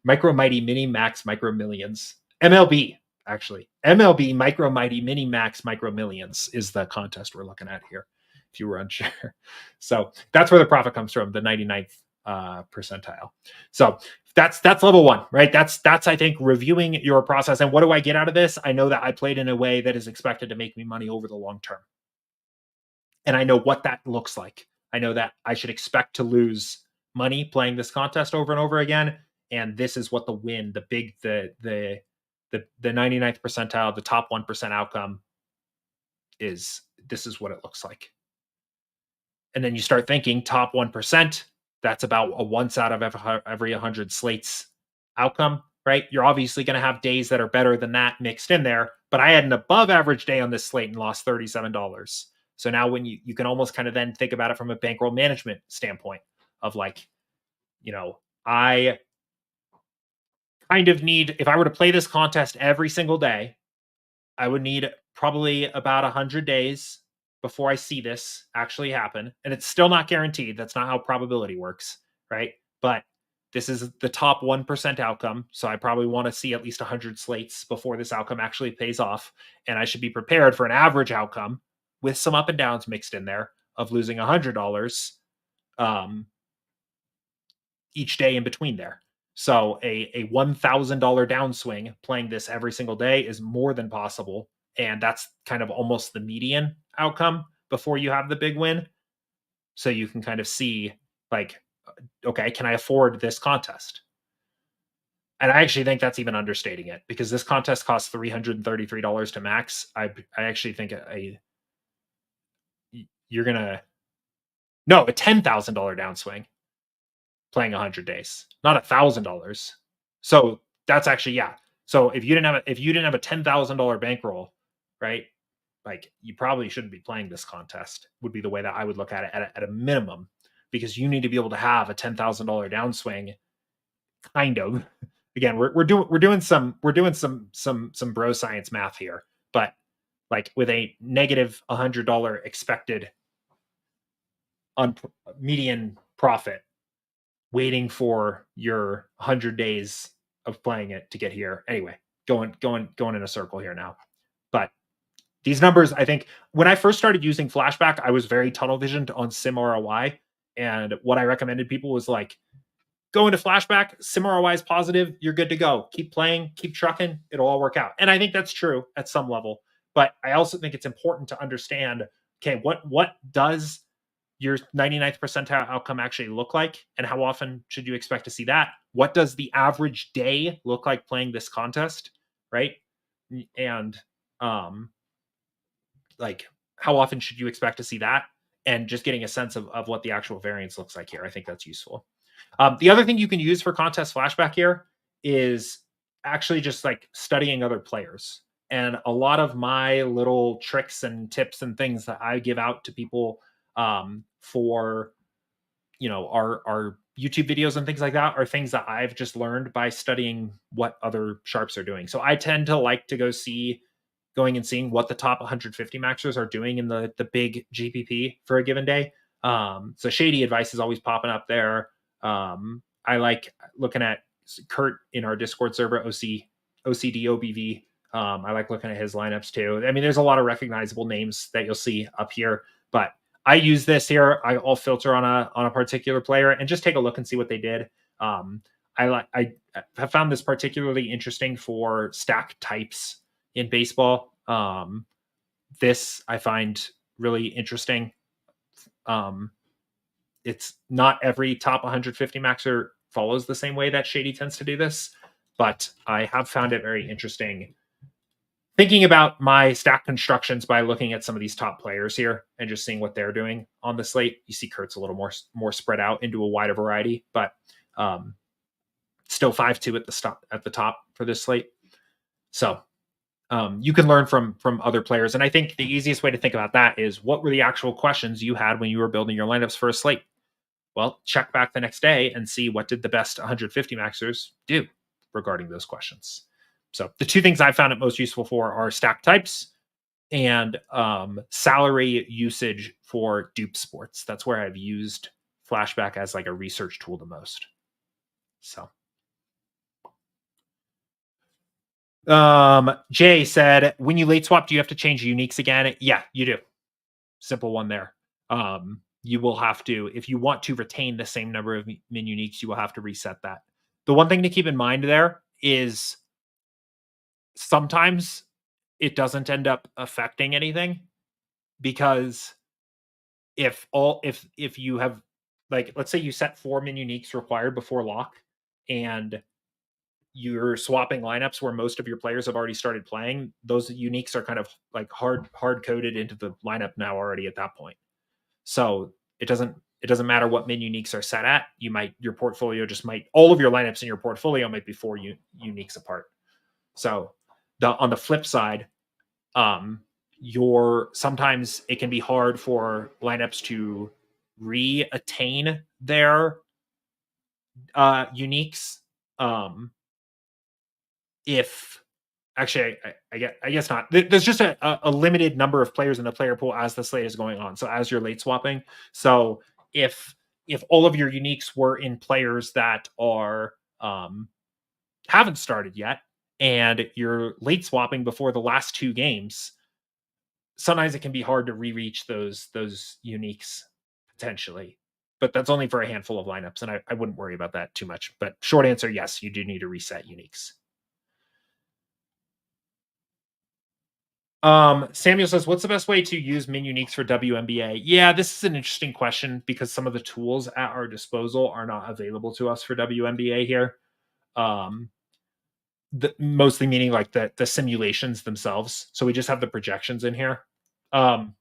micro mighty mini max micro millions. MLB, actually. MLB micro mighty mini max micro millions is the contest we're looking at here, if you were unsure. So that's where the profit comes from, the 99th percentile. So that's level one, right? That's I think reviewing your process. And what do I get out of this? I know that I played in a way that is expected to make me money over the long term. And I know what that looks like. I know that I should expect to lose money playing this contest over and over again. And this is what the win, the 99th percentile, the top 1% outcome is. This is what it looks like. And then you start thinking top 1%, that's about a once out of every 100 slates outcome, right? You're obviously going to have days that are better than that mixed in there. But I had an above average day on this slate and lost $37. So now when you can almost kind of then think about it from a bankroll management standpoint of like, I kind of need, if I were to play this contest every single day, I would need probably about 100 days before I see this actually happen. And it's still not guaranteed. That's not how probability works, right? But this is the top 1% outcome. So I probably want to see at least 100 slates before this outcome actually pays off. And I should be prepared for an average outcome with some up and downs mixed in there of losing $100 each day in between there. So a $1,000 downswing playing this every single day is more than possible. And that's kind of almost the median outcome before you have the big win. So you can kind of see like, okay, can I afford this contest? And I actually think that's even understating it because this contest costs $333 to max. I actually think you're going to, no, a $10,000 downswing playing 100 days, not $1,000. So that's actually, yeah. So if you didn't have a $10,000 bankroll, right? Like you probably shouldn't be playing this contest would be the way that I would look at it at a minimum, because you need to be able to have a $10,000 downswing. Kind of, again, we're doing some bro science math here, but like with a negative $100 expected on median profit, waiting for your 100 days of playing it to get here. Anyway, going in a circle here now. But these numbers, I think when I first started using Flashback, I was very tunnel visioned on sim ROI. And what I recommended people was like, go into Flashback, sim ROI is positive, you're good to go. Keep playing, keep trucking, it'll all work out. And I think that's true at some level. But I also think it's important to understand, okay, what does your 99th percentile outcome actually look like? And how often should you expect to see that? What does the average day look like playing this contest? Right. And like how often should you expect to see that? And just getting a sense of what the actual variance looks like here. I think that's useful. The other thing you can use for contest flashback here is actually just like studying other players. And a lot of my little tricks and tips and things that I give out to people for our YouTube videos and things like that are things that I've just learned by studying what other sharps are doing. So I tend to like to going and seeing what the top 150 maxers are doing in the big GPP for a given day. So Shady Advice is always popping up there. I like looking at Kurt in our Discord server, OCDOBV. I like looking at his lineups too. I mean, there's a lot of recognizable names that you'll see up here, but I use this here. I'll filter on a particular player and just take a look and see what they did. I have found this particularly interesting for stack types in baseball. This I find really interesting. It's not every top 150 maxer follows the same way that Shady tends to do this, but I have found it very interesting thinking about my stack constructions by looking at some of these top players here and just seeing what they're doing on the slate. You see Kurt's a little more spread out into a wider variety, but still 5-2 at the top for this slate. So you can learn from other players. And I think the easiest way to think about that is, what were the actual questions you had when you were building your lineups for a slate? Well, check back the next day and see what did the best 150 maxers do regarding those questions. So the two things I found it most useful for are stack types and salary usage for dupe sports. That's where I've used Flashback as like a research tool the most. So Jay said, when you late swap, do you have to change uniques again? Yeah, you do. Simple one there. You will have to, if you want to retain the same number of min uniques, you will have to reset that. The one thing to keep in mind there is sometimes it doesn't end up affecting anything, because if you have, like, let's say you set 4 min uniques required before lock, and you're swapping lineups where most of your players have already started playing, those uniques are kind of like hard coded into the lineup now already at that point. So it doesn't matter what min uniques are set at. Your portfolio just might, all of your lineups in your portfolio might be 4 uniques apart. So on the flip side, sometimes it can be hard for lineups to re-attain their uniques. If actually, I guess not. There's just a limited number of players in the player pool as the slate is going on. So as you're late swapping, so if all of your uniques were in players that are haven't started yet, and you're late swapping before the last 2 games, sometimes it can be hard to re-reach those uniques potentially. But that's only for a handful of lineups, and I wouldn't worry about that too much. But short answer, yes, you do need to reset uniques. Samuel says, what's the best way to use min uniques for WNBA? Yeah, this is an interesting question because some of the tools at our disposal are not available to us for WNBA here. Mostly meaning like the simulations themselves. So we just have the projections in here. So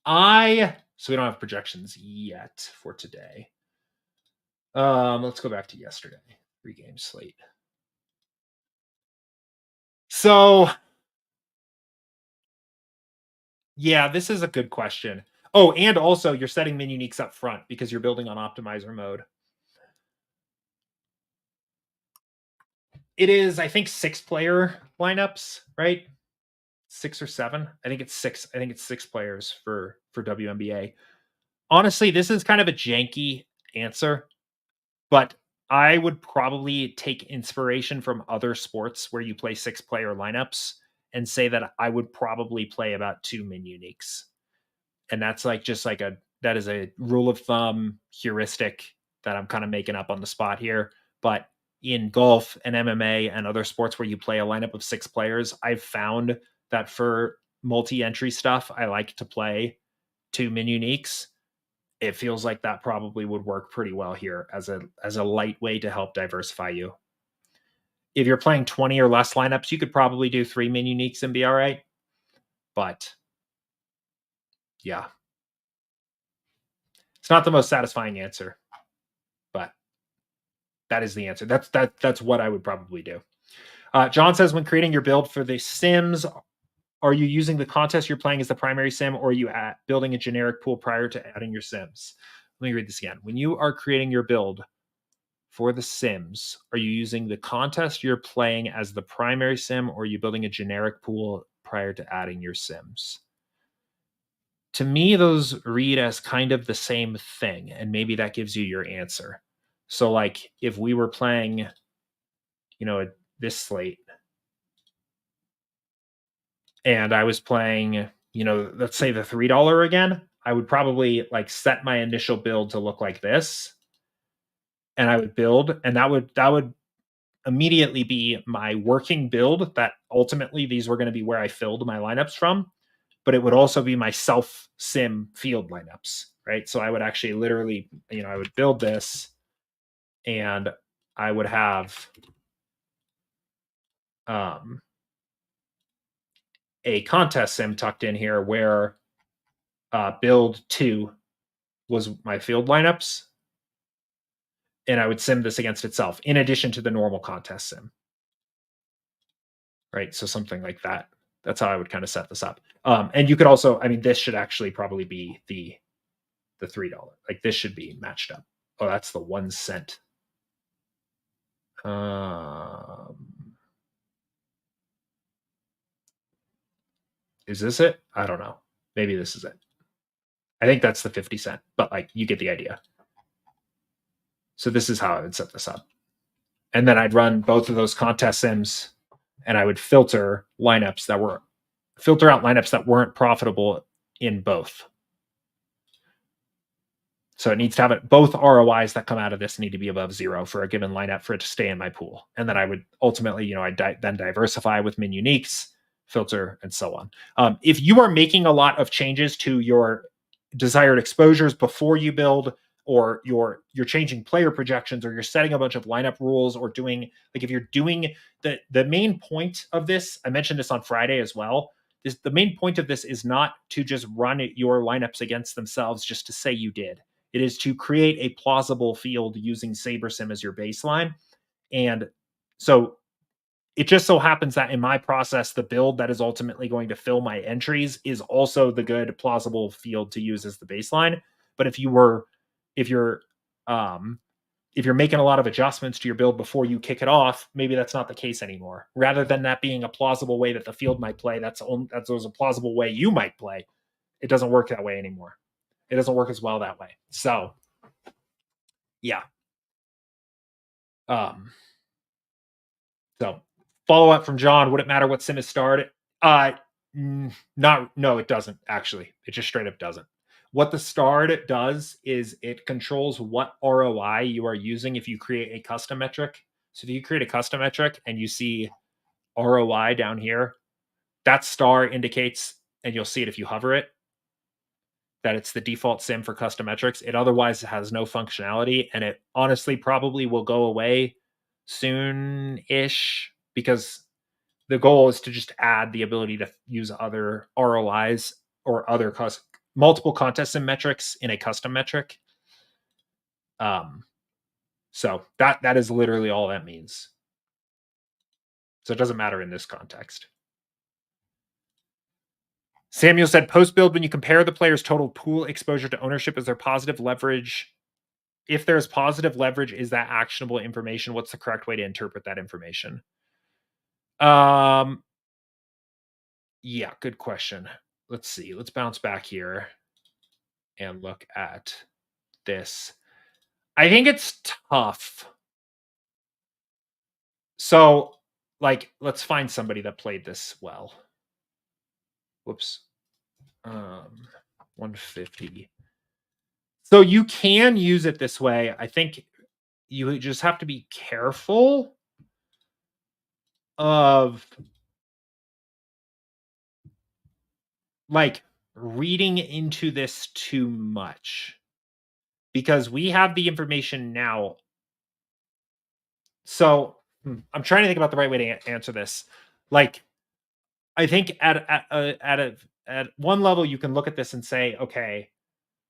we don't have projections yet for today. Let's go back to yesterday. 3-game slate. So yeah, this is a good question. Oh, and also you're setting min uniques up front because you're building on optimizer mode. It is, I think, 6-player lineups, right? 6 or 7. I think it's 6. I think it's 6 players for WNBA. Honestly, this is kind of a janky answer, but I would probably take inspiration from other sports where you play 6-player lineups and say that I would probably play about 2 min uniques. And that's like just like that is a rule of thumb heuristic that I'm kind of making up on the spot here. But in golf and MMA and other sports where you play a lineup of 6 players, I've found that for multi-entry stuff, I like to play 2 min uniques. It feels like that probably would work pretty well here as a light way to help diversify you. If you're playing 20 or less lineups, you could probably do 3 min uniques and be all right. But yeah, it's not the most satisfying answer, but that is the answer. That's what I would probably do. John says, when creating your build for the Sims, are you using the contest you're playing as the primary sim, or are you building a generic pool prior to adding your Sims? Let me read this again. When you are creating your build for the Sims, are you using the contest you're playing as the primary sim, or are you building a generic pool prior to adding your Sims? To me, those read as kind of the same thing, and maybe that gives you your answer. So like if we were playing, this slate, and I was playing, let's say the $3 again, I would probably like set my initial build to look like this. and I would build, and that would immediately be my working build. That ultimately these were going to be where I filled my lineups from, but it would also be my self sim field lineups, right? So I would actually literally, I would build this, and I would have a contest sim tucked in here where build 2 was my field lineups, and I would sim this against itself in addition to the normal contest sim, right? So something like that. That's how I would kind of set this up. And you could also, this should actually probably be the $3. Like this should be matched up. Oh, that's the 1 cent. Is this it? I don't know. Maybe this is it. I think that's the 50 cent, but like you get the idea. So this is how I would set this up. And then I'd run both of those contest sims, and I would filter out lineups that weren't profitable in both. So it needs to have both ROIs that come out of this need to be above 0 for a given lineup for it to stay in my pool. And then I would ultimately, then diversify with min uniques, filter, and so on. If you are making a lot of changes to your desired exposures before you build, or you're changing player projections, or you're setting a bunch of lineup rules, or doing, like if you're doing the main point of this, I mentioned this on Friday as well, the main point of this is not to just run your lineups against themselves just to say you did. It is to create a plausible field using SaberSim as your baseline. And so it just so happens that in my process, the build that is ultimately going to fill my entries is also the good plausible field to use as the baseline. But if you're making a lot of adjustments to your build before you kick it off, maybe that's not the case anymore. Rather than that being a plausible way that the field might play, that's a plausible way you might play. It doesn't work that way anymore. It doesn't work as well that way. So, yeah. So follow up from John. Would it matter what sim is started? No, it doesn't actually. It just straight up doesn't. What the starred does is it controls what ROI you are using if you create a custom metric. So if you create a custom metric and you see ROI down here, that star indicates, and you'll see it if you hover it, that it's the default sim for custom metrics. It otherwise has no functionality, and it honestly probably will go away soon-ish, because the goal is to just add the ability to use other ROIs or other multiple contest sim metrics in a custom metric. So that is literally all that means. So it doesn't matter in this context. Samuel said, post-build, when you compare the player's total pool exposure to ownership, is there positive leverage? If there's positive leverage, is that actionable information? What's the correct way to interpret that information? Yeah, good question. Let's see. Let's bounce back here and look at this. I think it's tough. So, let's find somebody that played this well. Whoops. 150. So you can use it this way. I think you just have to be careful of reading into this too much, because we have the information now. So I'm trying to think about the right way to answer this. I think at one level you can look at this and say, okay,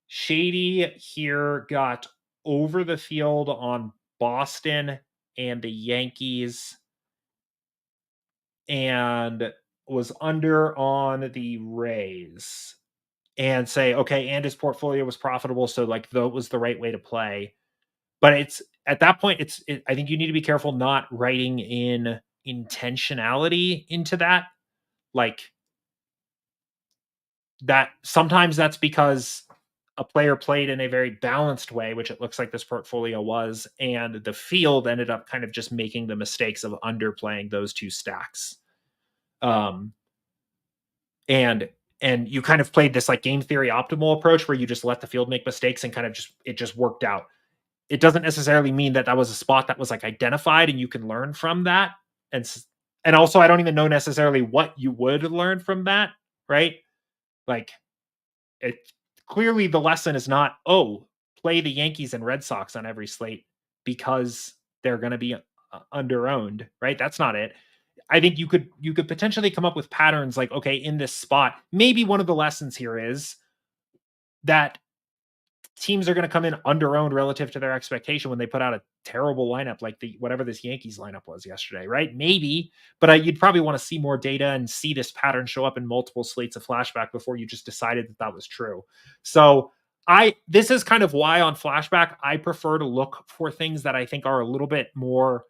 Shady here got over the field on Boston and the Yankees, and was under on the Rays, and say, okay, and his portfolio was profitable, so that was the right way to play. But it's at that point, I think you need to be careful not writing in intentionality into that. That sometimes that's because a player played in a very balanced way, which it looks like this portfolio was, and the field ended up kind of just making the mistakes of underplaying those two stacks. And you kind of played this game theory optimal approach where you just let the field make mistakes and kind of it just worked out. it doesn't necessarily mean that that was a spot that was like identified and you can learn from that. And also, I don't even know necessarily what you would learn from that, right? Like, it clearly the lesson is not, oh, play the Yankees and Red Sox on every slate because they're going to be under-owned, right? That's not it. I think you could potentially come up with patterns like, okay, in this spot, maybe one of the lessons here is that teams are going to come in under-owned relative to their expectation when they put out a terrible lineup like the whatever this Yankees lineup was yesterday, right? Maybe, but you'd probably want to see more data and see this pattern show up in multiple slates of flashback before you just decided that that was true. So this is kind of why on flashback I prefer to look for things that I think are a little bit more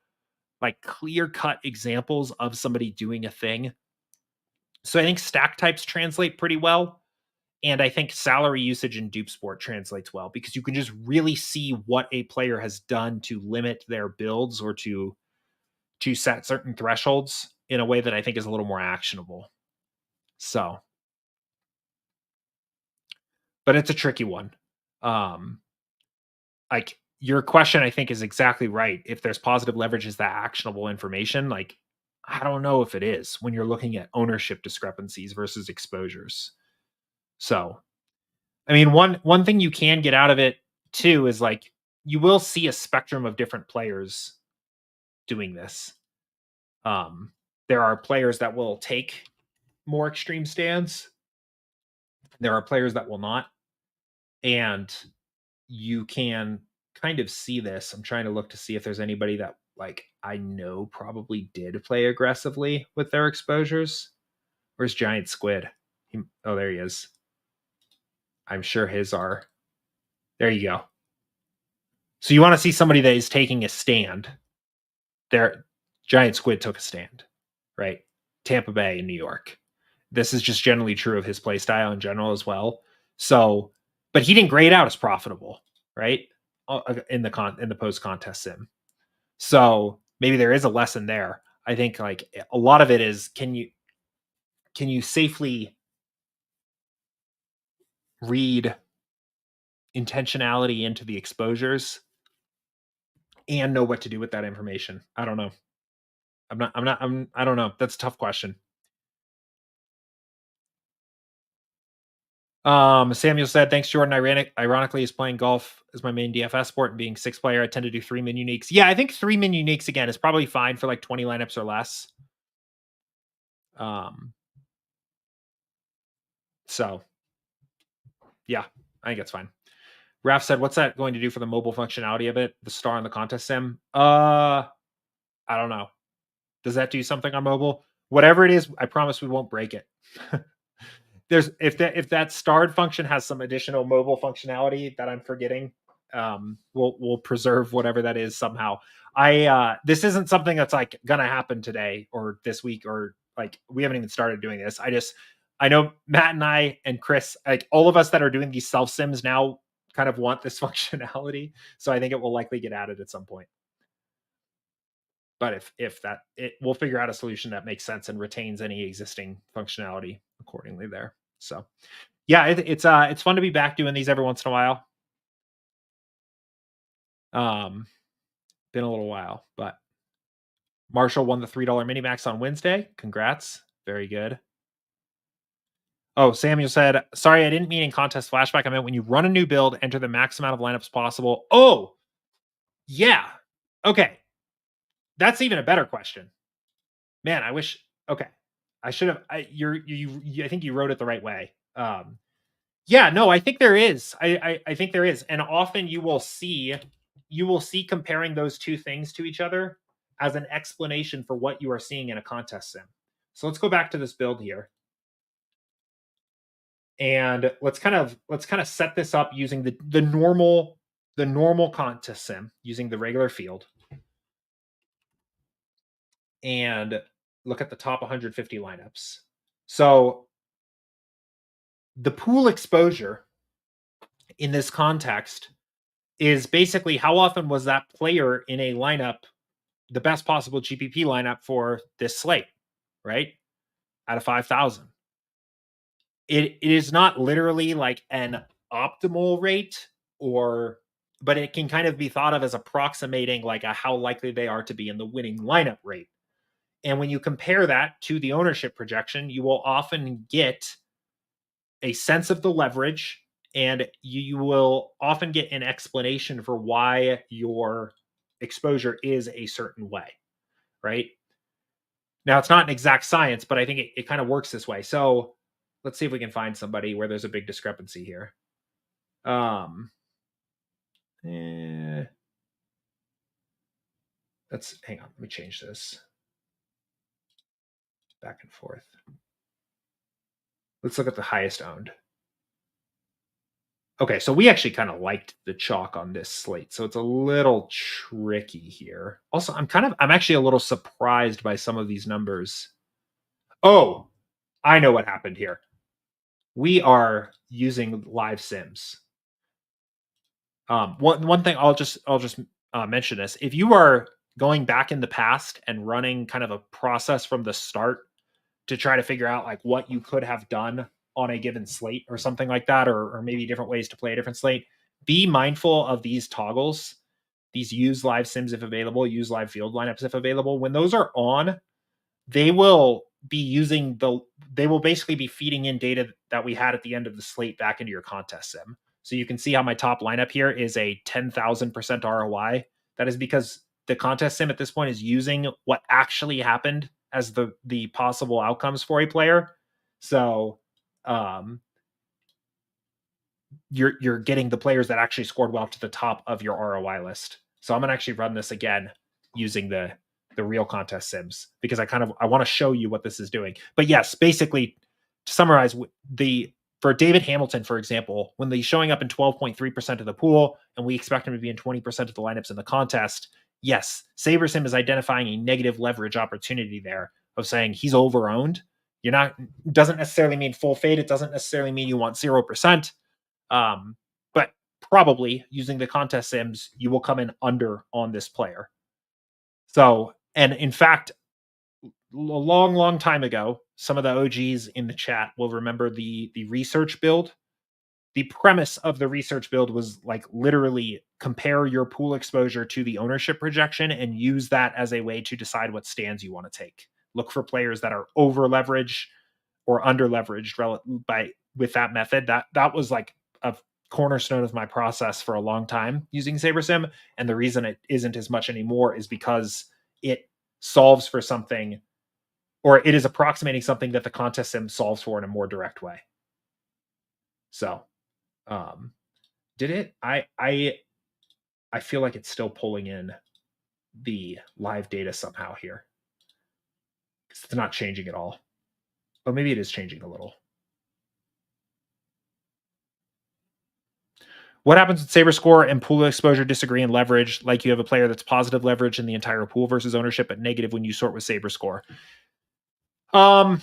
like clear-cut examples of somebody doing a thing. So I think stack types translate pretty well. And I think salary usage in Dupe Sport translates well because you can just really see what a player has done to limit their builds or to set certain thresholds in a way that I think is a little more actionable. So, but it's a tricky one. Like your question, I think is exactly right. If there's positive leverage, is that actionable information? Like, I don't know if it is when you're looking at ownership discrepancies versus exposures. So, I mean, one thing you can get out of it too is like you will see a spectrum of different players doing this. There are players that will take more extreme stands. There are players that will not. And you can kind of see this. I'm trying to look to see if there's anybody that like I know probably did play aggressively with their exposures. Where's Giant Squid? Oh, there he is. I'm sure his are. There you go. So you want to see somebody that is taking a stand. There, Giant Squid took a stand, right? Tampa Bay in New York. This is just generally true of his play style in general as well. So, but he didn't grade out as profitable, right? In the post contest sim. So maybe there is a lesson there. I think like a lot of it is can you safely read intentionality into the exposures and know what to do with that information? I don't know. I don't know. That's a tough question. Samuel said, thanks, Jordan. Ironically, is playing golf as my main DFS sport and being 6 player. I tend to do 3 min uniques. Yeah, I think 3 min uniques again is probably fine for like 20 lineups or less. So yeah, I think it's fine. Raf said, what's that going to do for the mobile functionality of it? The star in the contest sim? I don't know. Does that do something on mobile? Whatever it is, I promise we won't break it. If that starred function has some additional mobile functionality that I'm forgetting, we'll preserve whatever that is somehow. This isn't something that's like gonna happen today or this week or like we haven't even started doing this. I know Matt and I and Chris, like all of us that are doing these self sims now kind of want this functionality. So I think it will likely get added at some point. But we'll figure out a solution that makes sense and retains any existing functionality accordingly there. So yeah, it's fun to be back doing these every once in a while. Been a little while, but Marshall won the $3 Minimax on Wednesday. Congrats. Very good. Oh, Samuel said, sorry, I didn't mean in contest flashback. I meant when you run a new build, enter the max amount of lineups possible. Oh, yeah. Okay. That's even a better question. Man, I wish. Okay. I should have. I think you wrote it the right way. Yeah, no, I think there is. I think there is. And often you will see comparing those two things to each other as an explanation for what you are seeing in a contest sim. So let's go back to this build here. And let's kind of set this up using the normal contest sim using the regular field. And look at the top 150 lineups. So the pool exposure in this context is basically how often was that player in a lineup the best possible GPP lineup for this slate, right? Out of 5,000. It is not literally like an optimal rate or but it can kind of be thought of as approximating like how likely they are to be in the winning lineup rate. And when you compare that to the ownership projection, you will often get a sense of the leverage, and you will often get an explanation for why your exposure is a certain way, right? Now, it's not an exact science, but I think it kind of works this way. So let's see if we can find somebody where there's a big discrepancy here. Let's hang on. Let me change this back and forth. Let's look at the highest owned. Okay, so we actually kind of liked the chalk on this slate, so it's a little tricky here. Also, I'm actually a little surprised by some of these numbers. Oh, I know what happened here. We are using live sims. One thing I'll just mention this: if you are going back in the past and running kind of a process from the start to try to figure out like what you could have done on a given slate or something like that, or maybe different ways to play a different slate, be mindful of these toggles, these use live sims if available, use live field lineups if available. When those are on, they will basically be feeding in data that we had at the end of the slate back into your contest sim. So you can see how my top lineup here is a 10,000% ROI. That is because the contest sim at this point is using what actually happened as the possible outcomes for a player. So you're getting the players that actually scored well to the top of your ROI list. So I'm gonna actually run this again using the real contest sims because I want to show you what this is doing. But yes, basically to summarize, for David Hamilton, for example, when he's showing up in 12.3% of the pool and we expect him to be in 20% of the lineups in the contest, yes, SaberSim is identifying a negative leverage opportunity there of saying he's over-owned. Doesn't necessarily mean full fade. It doesn't necessarily mean you want 0%. But probably using the contest sims, you will come in under on this player. So, and in fact, a long time ago, some of the OGs in the chat will remember the research build. The premise of the research build was like literally compare your pool exposure to the ownership projection and use that as a way to decide what stands you want to take. Look for players that are over leveraged or under leveraged with that method. That was like a cornerstone of my process for a long time using SaberSim. And the reason it isn't as much anymore is because it solves for something, or it is approximating something that the contest sim solves for in a more direct way. So, did it? I feel like it's still pulling in the live data somehow here. It's not changing at all. But maybe it is changing a little. What happens with SaberScore and pool exposure disagree in leverage? Like you have a player that's positive leverage in the entire pool versus ownership, but negative when you sort with SaberScore. Let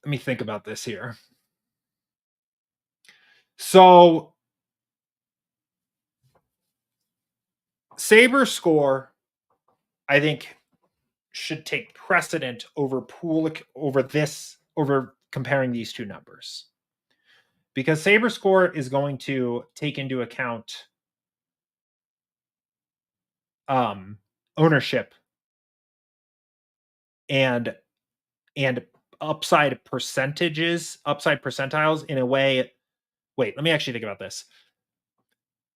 me think about this here. So SaberScore, I think, should take precedent over comparing these two numbers. Because SaberScore is going to take into account ownership and upside percentiles in a way. Wait, let me actually think about this.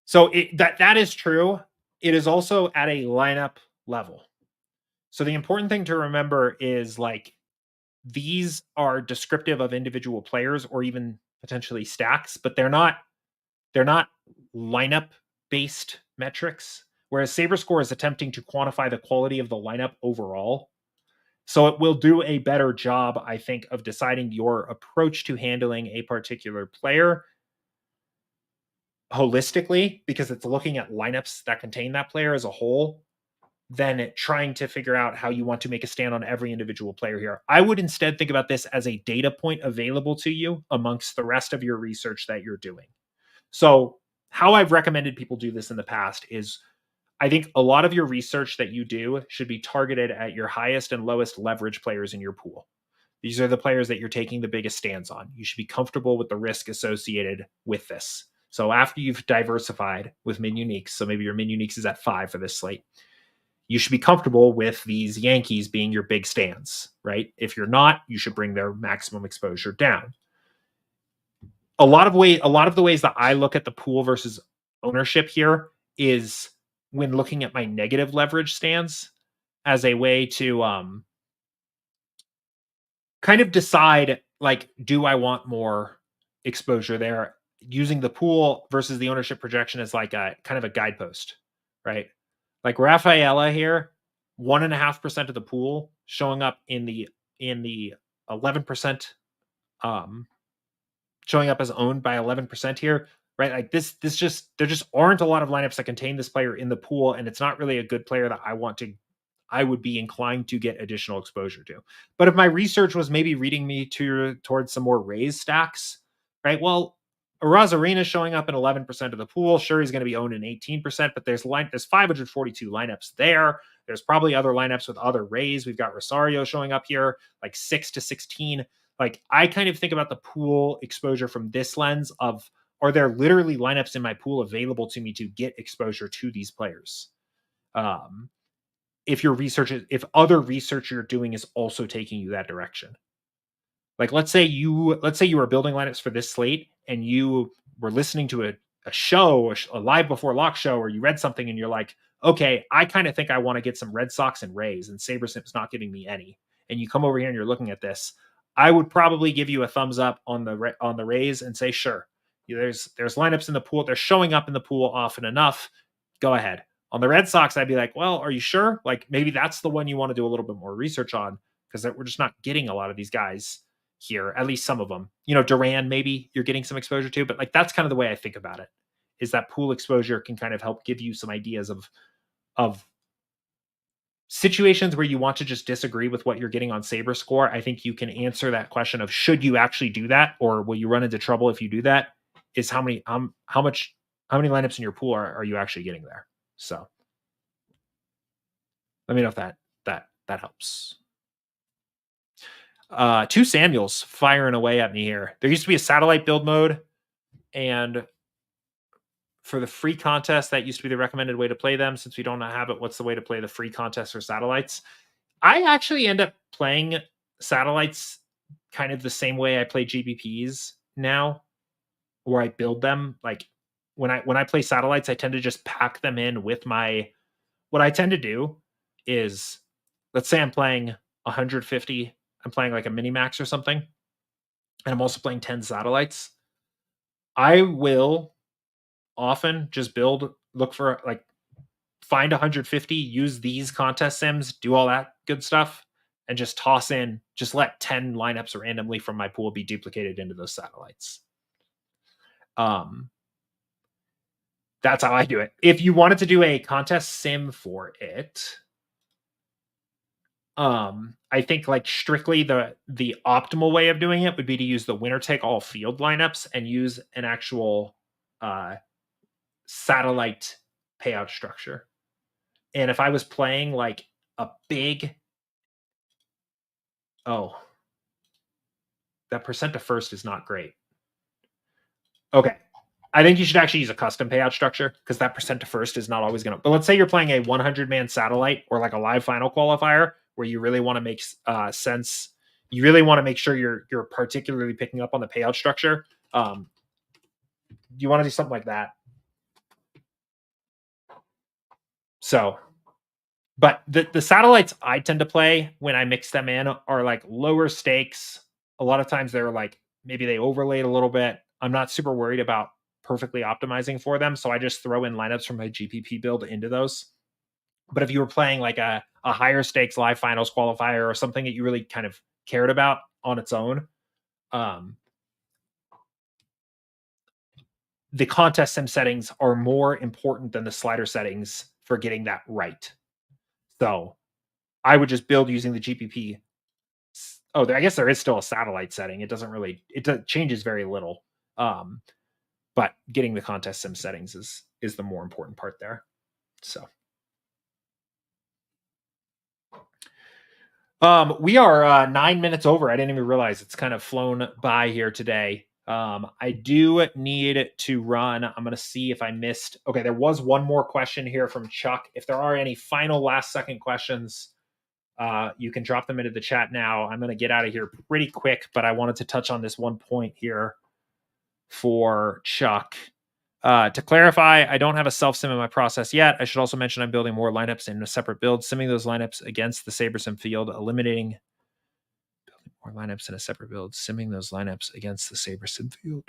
So that is true. It is also at a lineup level. So the important thing to remember is like these are descriptive of individual players or even potentially stacks, but they're not lineup based metrics. Whereas SaberScore is attempting to quantify the quality of the lineup overall. So it will do a better job, I think, of deciding your approach to handling a particular player holistically, because it's looking at lineups that contain that player as a whole, than trying to figure out how you want to make a stand on every individual player here. I would instead think about this as a data point available to you amongst the rest of your research that you're doing. So how I've recommended people do this in the past is I think a lot of your research that you do should be targeted at your highest and lowest leverage players in your pool. These are the players that you're taking the biggest stands on. You should be comfortable with the risk associated with this. So after you've diversified with min uniques, so maybe your min uniques is at 5 for this slate, you should be comfortable with these Yankees being your big stands, right? If you're not, you should bring their maximum exposure down. A lot of the ways that I look at the pool versus ownership here is when looking at my negative leverage stands as a way to kind of decide, like, do I want more exposure there, using the pool versus the ownership projection as like a kind of a guidepost, right? Like Rafaela here, 1.5% of the pool showing up in the 11%, showing up as owned by 11% here, right? Like this just, there just aren't a lot of lineups that contain this player in the pool, and it's not really a good player that I would be inclined to get additional exposure to. But if my research was maybe reading me towards some more raised stacks, right? Well, Arozarena showing up in 11% of the pool. Sure, he's going to be owned in 18%, but there's 542 lineups there. There's probably other lineups with other rays. We've got Rosario showing up here, like 6 to 16. Like, I kind of think about the pool exposure from this lens of, are there literally lineups in my pool available to me to get exposure to these players? If other research you're doing is also taking you that direction. Like, let's say you were building lineups for this slate and you were listening to a show, a live before lock show, or you read something and you're like, okay, I kind of think I want to get some Red Sox and Rays, and SaberSim's not giving me any. And you come over here and you're looking at this, I would probably give you a thumbs up on the Rays and say, sure, there's lineups in the pool. They're showing up in the pool often enough. Go ahead. On the Red Sox, I'd be like, well, are you sure? Like, maybe that's the one you want to do a little bit more research on, because we're just not getting a lot of these guys here, at least some of them. Duran, maybe you're getting some exposure to, but like, that's kind of the way I think about it, is that pool exposure can kind of help give you some ideas of situations where you want to just disagree with what you're getting on SaberScore. I think you can answer that question of, should you actually do that, or will you run into trouble if you do that, is how many lineups in your pool are you actually getting there. So let me know if that helps. Two Samuels firing away at me here. There used to be a satellite build mode, and for the free contest, that used to be the recommended way to play them. Since we don't have it, what's the way to play the free contest for satellites? I actually end up playing satellites kind of the same way I play GBPs now, where I build them. Like, when I play satellites, I tend to just pack them in with what I tend to do is, let's say I'm playing 150, I'm playing like a mini max or something, and I'm also playing 10 satellites. I will often just look for, like, find 150, use these contest sims, do all that good stuff, and just let 10 lineups randomly from my pool be duplicated into those satellites. That's how I do it. If you wanted to do a contest sim for it, I think, like, strictly the optimal way of doing it would be to use the winner take all field lineups and use an actual satellite payout structure. And if I was playing like a big, that percent to first is not great. Okay, I think you should actually use a custom payout structure, because that percent to first is not always going to. But let's say you're playing a 100-man satellite or like a live final qualifier, where you really want to make sense. You really want to make sure you're particularly picking up on the payout structure. You want to do something like that. So, but the satellites I tend to play when I mix them in are like lower stakes. A lot of times they're like, maybe they overlaid a little bit. I'm not super worried about perfectly optimizing for them, so I just throw in lineups from my GPP build into those. But if you were playing like a higher stakes live finals qualifier, or something that you really kind of cared about on its own, the contest sim settings are more important than the slider settings for getting that right. So I would just build using the GPP. Oh, I guess there is still a satellite setting. It changes very little. But getting the contest sim settings is the more important part there. So We are 9 minutes over. I didn't even realize it's kind of flown by here today. I do need to run. I'm going to see if I missed. Okay, there was one more question here from Chuck. If there are any final last second questions, you can drop them into the chat now. I'm going to get out of here pretty quick, but I wanted to touch on this one point here for Chuck. To clarify, I don't have a self-sim in my process yet. I should also mention I'm building more lineups in a separate build, simming those lineups against the SaberSim field, eliminating more lineups in a separate build, simming those lineups against the SaberSim field,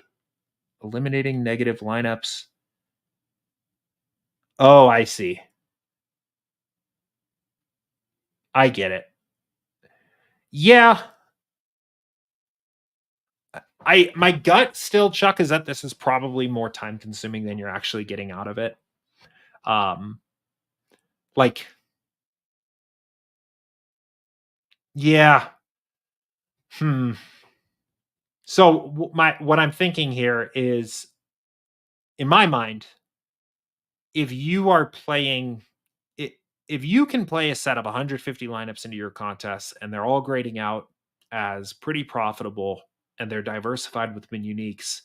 eliminating negative lineups. Oh, I see. I get it. Yeah. My gut still, Chuck, is that this is probably more time consuming than you're actually getting out of it. Like, yeah. So what I'm thinking here is, in my mind, if you are playing it, if you can play a set of 150 lineups into your contests and they're all grading out as pretty profitable and they're diversified with win uniques,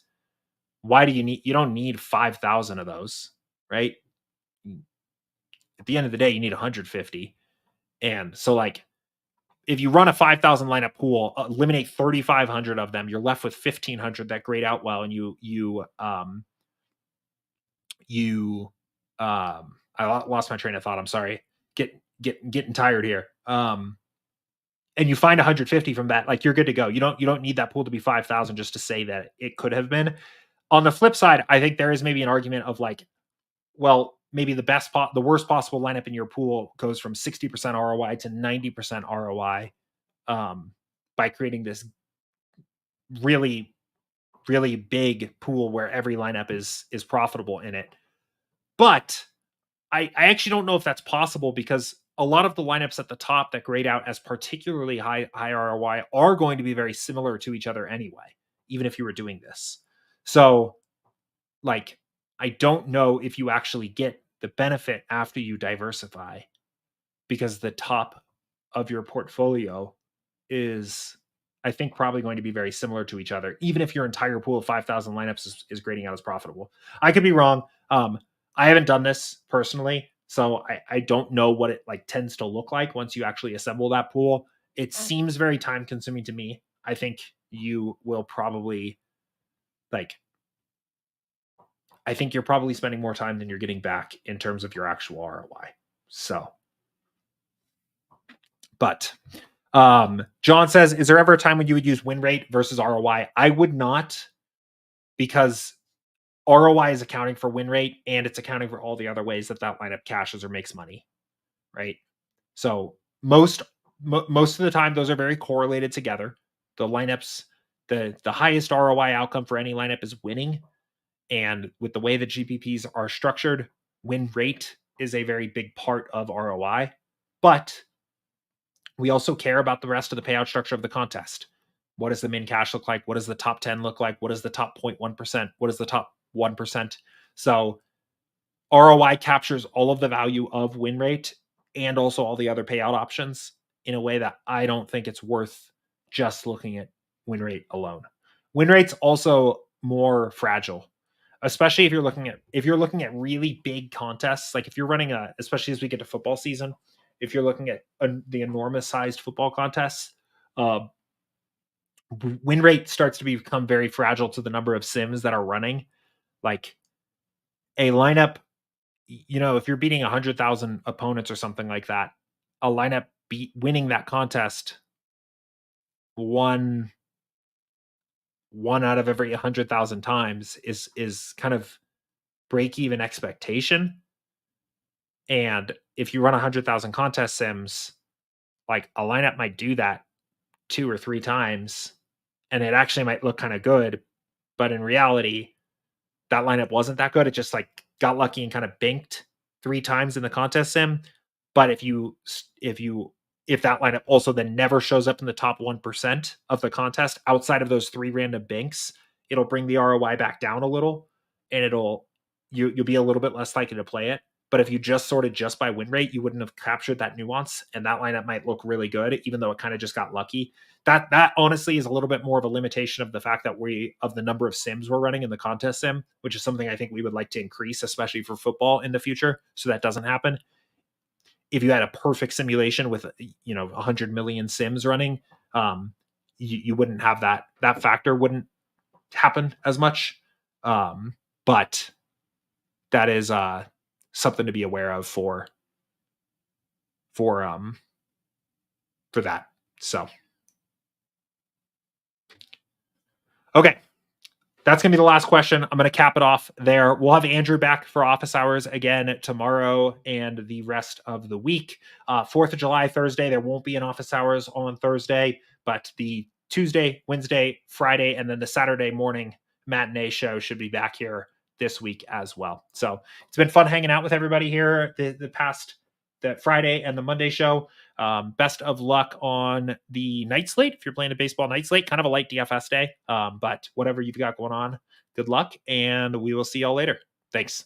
why do you don't need 5,000 of those, right? At the end of the day, you need 150. And so, like, if you run a 5,000 lineup pool, eliminate 3,500 of them, you're left with 1,500 that grade out well, and I lost my train of thought. I'm sorry. Getting tired here. And you find 150 from that, like, you're good to go. You don't need that pool to be 5,000 just to say that it could have been. On the flip side, I think there is maybe an argument of, like, well, maybe the worst possible lineup in your pool goes from 60% ROI to 90% ROI by creating this really, really big pool where every lineup is profitable in it. But I actually don't know if that's possible, because a lot of the lineups at the top that grade out as particularly high ROI are going to be very similar to each other anyway, even if you were doing this. So, like, I don't know if you actually get the benefit after you diversify, because the top of your portfolio is, I think, probably going to be very similar to each other, even if your entire pool of 5,000 lineups is grading out as profitable. I could be wrong. I haven't done this personally, so I don't know what it, like, tends to look like once you actually assemble that pool. It seems very time consuming to me. I think you will probably, like, I think you're probably spending more time than you're getting back in terms of your actual ROI. So, but John says, is there ever a time when you would use win rate versus ROI? I would not, because ROI is accounting for win rate, and it's accounting for all the other ways that lineup cashes or makes money, right? So most of the time, those are very correlated together. The lineups, the highest ROI outcome for any lineup is winning, and with the way that GPPs are structured, win rate is a very big part of ROI. But we also care about the rest of the payout structure of the contest. What does the min cash look like? What does the top 10 look like? What is the top 0.1%? What is the top 1%? So ROI captures all of the value of win rate and also all the other payout options in a way that I don't think it's worth just looking at win rate alone. Win rate's also more fragile, especially if you're looking at really big contests. Like, if you're running especially as we get to football season, if you're looking at the enormous sized football contests, win rate starts to become very fragile to the number of sims that are running. Like, a lineup, if you're beating 100,000 opponents or something like that, a lineup winning that contest one out of every 100,000 times is kind of break even expectation. And if you run 100,000 contest sims, like, a lineup might do that 2 or 3 times, and it actually might look kind of good, but in reality, that lineup wasn't that good. It just, like, got lucky and kind of banked 3 times in the contest sim. But if that lineup also then never shows up in the top 1% of the contest outside of those 3 random banks, it'll bring the ROI back down a little, and you'll be a little bit less likely to play it. But if you just sorted just by win rate, you wouldn't have captured that nuance, and that lineup might look really good, even though it kind of just got lucky. That honestly is a little bit more of a limitation of the fact that of the number of sims we're running in the contest sim, which is something I think we would like to increase, especially for football in the future, so that doesn't happen. If you had a perfect simulation with 100 million sims running, you wouldn't have that factor wouldn't happen as much. But that is something to be aware of for that. So okay, that's going to be the last question. I'm going to cap it off there. We'll have Andrew back for office hours again tomorrow and the rest of the week. 4th of July, Thursday, there won't be an office hours on Thursday, but the Tuesday, Wednesday, Friday, and then the Saturday morning matinee show should be back here this week as well. So it's been fun hanging out with everybody here the Friday and the Monday show. Best of luck on the night slate. If you're playing a baseball night slate, kind of a light DFS day. But whatever you've got going on, good luck. And we will see y'all later. Thanks.